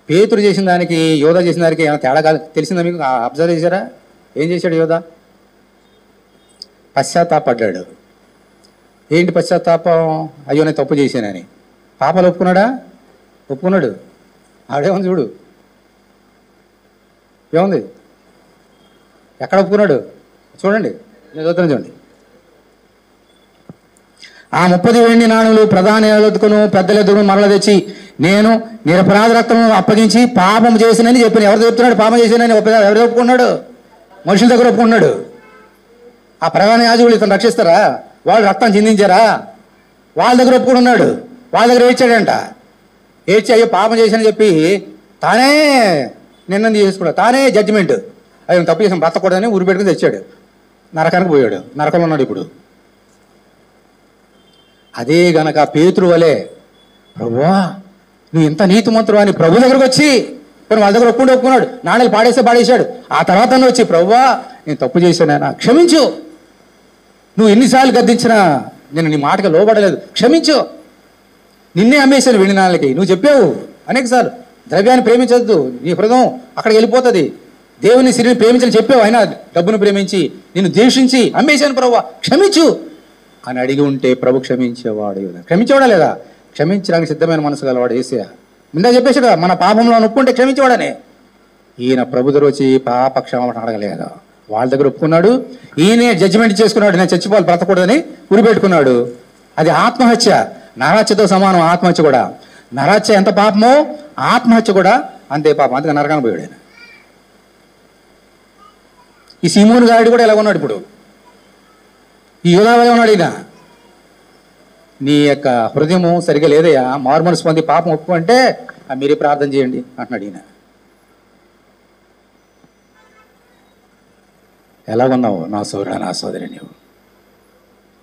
పేతురు చేసిన దానికి యోధా చేసిన దానికి ఏమైనా తేడా కాదు తెలిసిందా మీకు? అబ్జర్వ్ చేశారా? ఏం చేశాడు యోధా? పశ్చాత్తాపడ్డాడు. ఏంటి పశ్చాత్తాపం? అయ్యో నేను తప్పు చేశానని. పాపాలు ఒప్పుకున్నాడా? ఒప్పుకున్నాడు. ఆడేముంది చూడు, ఏముంది, ఎక్కడ ఒప్పుకున్నాడు చూడండి, నేను చదువుతాను చూడండి. ఆ 30 వెండి నాణులు ప్రధాన యాజకులను పెద్దల ఎదురు మరల తెచ్చి నేను నిరపరాధ రక్తము అప్పగించి పాపం చేసినని చెప్పాను. ఎవరు చెప్తున్నాడు పాపం చేసినని? ఎవరు ఒప్పుకున్నాడు? మనుషుల దగ్గర ఒప్పుకున్నాడు. ఆ ప్రధాన యాజకులు ఇతను రక్షిస్తారా? వాళ్ళు రక్తం చిందించారా? వాళ్ళ దగ్గర ఒప్పుకున్నాడు. వాళ్ళ దగ్గర ఏడ్చాడంట. ఏడ్చి అయ్యో పాపం చేశానని చెప్పి తానే నిర్ణయం చేసుకున్నాడు, తానే జడ్జిమెంట్. అయ్యో తప్పు చేసాను బ్రతకూడదని ఉరి పెట్టుకుని తెచ్చాడు. నరకానికి పోయాడు, నరకంలో ఉన్నాడు ఇప్పుడు. అదే గనక పేతురు వలే ప్రభువా నువ్వు ఇంత నీతిమంతుడు అని ప్రభు దగ్గరకు వచ్చి వాళ్ళ దగ్గర ఒప్పుకున్నాడు. నాణ్యాలు పాడేశాడు. ఆ తర్వాత వచ్చి ప్రభువా నేను తప్పు చేశానైనా క్షమించు, నువ్వు ఎన్నిసార్లు గద్దించినా నేను నీ మాటగా లోబడలేదు, క్షమించు, నిన్నే అమ్మేశాను వెండి నాణ్యాలకి. నువ్వు చెప్పావు అనేకసార్లు ద్రవ్యాన్ని ప్రేమించద్దు, నీ హృదయం అక్కడికి వెళ్ళిపోతుంది, దేవుని సిరిని ప్రేమించని చెప్పావు, అయినా డబ్బును ప్రేమించి నిన్ను ద్వేషించి అమ్మేశాను ప్రభువా క్షమించు అని అడిగి ఉంటే ప్రభు క్షమించేవాడు. క్షమించేవాడా లేదా? క్షమించడానికి సిద్ధమైన మనసు గలవాడు యేసయ్య. ముందే చెప్పేశాడు మన పాపంలో ఒప్పుకుంటే క్షమించేవాడనే. ఈయన ప్రభు దగ్గర వచ్చి పాప క్షమాపణ అడగలేదు. వాళ్ళ దగ్గర ఒప్పుకున్నాడు. ఈయనే జడ్జిమెంట్ చేసుకున్నాడు, నేను చచ్చిపోవాలి బ్రతకూడదని ఉరిపెట్టుకున్నాడు. అది ఆత్మహత్య. నరహత్యతో సమానం ఆత్మహత్య కూడా. నరహత్య ఎంత పాపమో ఆత్మహత్య కూడా అంతే పాపం. అందుకే నరకానికి పోయాడు ఆయన. ఈ సీమోను గాడి కూడా ఎలా ఉన్నాడు ఇప్పుడు, ఈ యోధావే ఉన్నాడు. ఈయన నీ యొక్క హృదయము సరిగా లేదయ్యా, మారుమనసు పొంది పాపం ఒప్పుకుంటే మీరే ప్రార్థన చేయండి అంటున్నాడు ఈయన. ఎలాగున్నావు నా సోదరుడా, నా సోదరి? నీవు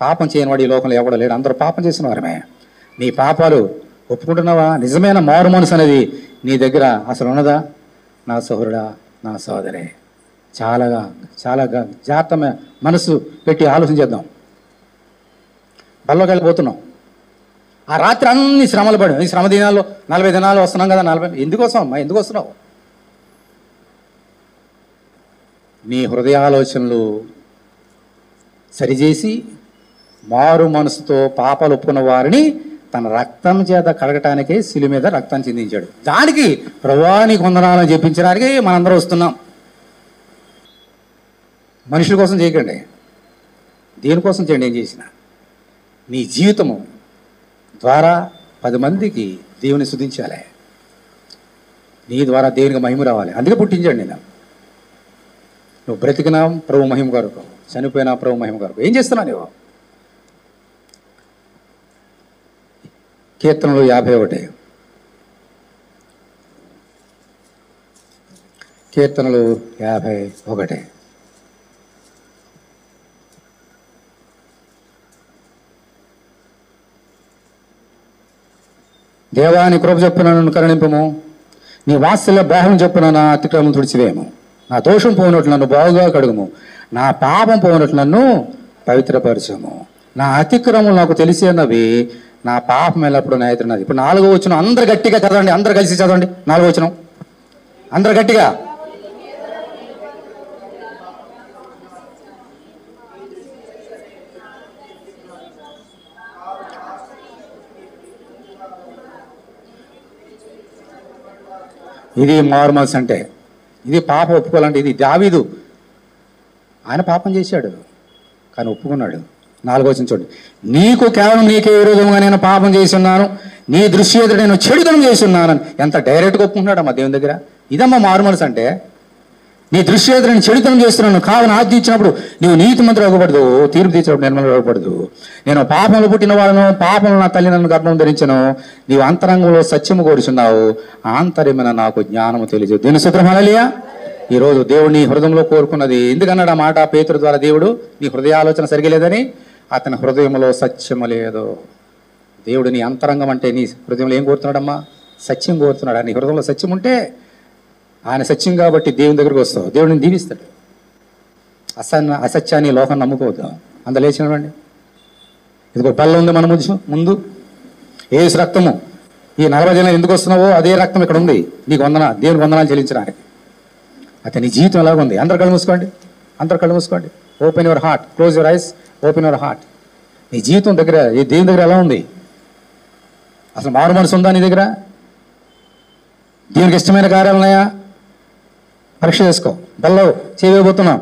పాపం చేయనివాడు ఈ లోకంలో ఎవడో లేడు, అందరూ పాపం చేసిన వారమే. నీ పాపాలు ఒప్పుకుంటున్నావా? నిజమైన మారు మనసు అనేది నీ దగ్గర అసలు ఉన్నదా? నా సోదరుడా, నా సోదరే, చాలా జాగ్రత్త మనసు పెట్టి ఆలోచన చేద్దాం. బల్లోకి వెళ్ళిపోతున్నాం. ఆ రాత్రి అన్ని శ్రమలు పడి, ఈ శ్రమ దినాల్లో 40 దినాలు వస్తున్నాం కదా, 40 ఎందుకోసం అమ్మా, ఎందుకు వస్తున్నావు? నీ హృదయ ఆలోచనలు సరిచేసి మారు మనసుతో పాపాలు ఒప్పుకున్న వారిని తన రక్తం చేత కడగటానికే శిలువ మీద రక్తాన్ని చిందించాడు. దానికి ప్రభువా నీకు వందనాలని చెప్పించడానికి మనందరం వస్తున్నాం. మనుషుల కోసం చేయకండి, దేనికోసం చేయండి. ఏం చేసిన నీ జీవితము ద్వారా 10 మందికి దేవుని స్తుతించాలి, నీ ద్వారా దేవునికి మహిమ రావాలి. అందుకే పుట్టించాడు నేను. నువ్వు బ్రతికినా ప్రభు మహిమ కొరకు, చనిపోయినా ప్రభు మహిమ కొరకు. ఏం చేస్తున్నావు నువ్వు? కీర్తనలు 51, కీర్తనలు 51. దేవా నీ కృప చొప్పున నన్ను కరుణింపము, నీ వాత్సల్య బాహం చొప్పున నా అతిక్రమం తుడిచివేయము, నా దోషం పోయినట్లు నన్ను బాగుగా కడుగుము, నా పాపం పోయినట్లు నన్ను పవిత్రపరచము. నా అతిక్రమం నాకు తెలిసి అన్నవి, నా పాపం ఎల్లప్పుడు నా ఎదురున్నది. ఇప్పుడు 4వ వచనం అందరు గట్టిగా చదవండి, అందరు కలిసి చదవండి. 4వ వచనం అందరు గట్టిగా. ఇది మారుమనసు అంటే, ఇది పాపం ఒప్పుకోవాలంటే. ఇది దావీదు, ఆయన పాపం చేశాడు కానీ ఒప్పుకున్నాడు. 4వ వచనం చూడండి. నీకు కేవలం నీకే విరోధంగా నేను పాపం చేసి ఉన్నాను, నీ దృష్టి ఎదుట నేను చెడుతనం చేసి ఉన్నాను. ఎంత డైరెక్ట్గా ఒప్పుకుంటున్నాడమ్మా దేవుని దగ్గర. ఇదమ్మా మారుమనసు అంటే. నీ దృష్టి ఎదుట నేను చెడుతనం చేస్తున్నాను కావున ఆజ్ఞ ఇచ్చినప్పుడు నీవు నీతిమంతుడు అవ్వకూడదు, తీర్పు తీర్చినప్పుడు నిర్మలుడు అవ్వకూడదు. నేను పాపంలో పుట్టిన వాళ్ళను, పాపంలో నా తల్లి నన్ను గర్భం ధరించను. నీవు అంతరంగంలో సత్యము కోరుచున్నావు, ఆంతర్యమైన నాకు జ్ఞానము తెలియదు. దీని సూత్రం హల్లెలూయా. ఈరోజు దేవుడు నీ హృదయంలో కోరుకున్నది. ఎందుకన్నాడు ఆ మాట పేతురు ద్వారా? దేవుడు నీ హృదయ ఆలోచన సరిగలేదని, అతని హృదయంలో సత్యము లేదు. దేవుడు నీ అంతరంగం అంటే నీ హృదయంలో ఏం కోరుతున్నాడమ్మా? సత్యం కోరుతున్నాడు. నీ హృదయంలో సత్యం ఉంటే, ఆయన సత్యం కాబట్టి దేవుని దగ్గరకు వస్తావు, దేవుడిని దీవిస్తాడు. అసత్యాన్ని లోకం నమ్ముకోవద్దు. అంత లేచినవ్వండి. ఇదిగో బల్ల ఉంది మన ముందు, ఏసు రక్తము. ఈ 40 దినాలు ఎందుకు వస్తున్నావో అదే రక్తం ఇక్కడ ఉంది. నీకు దేవునికి వందనాలు చెల్లించడానికి. అయితే నీ జీవితం ఎలాగుంది? అందరు కళ్ళు మూసుకోండి, అందరు కళ్ళు మూసుకోండి. Open your heart, close your eyes, open your heart. నీ జీవితం దగ్గర, ఈ దేవుని దగ్గర ఎలా ఉంది? అసలు మారు మనసు ఉందా నీ దగ్గర? దేవునికి ఇష్టమైన కార్యాలు ఉన్నాయా? పరీక్ష చేసుకో. బల్లో చేయబోతున్నాం.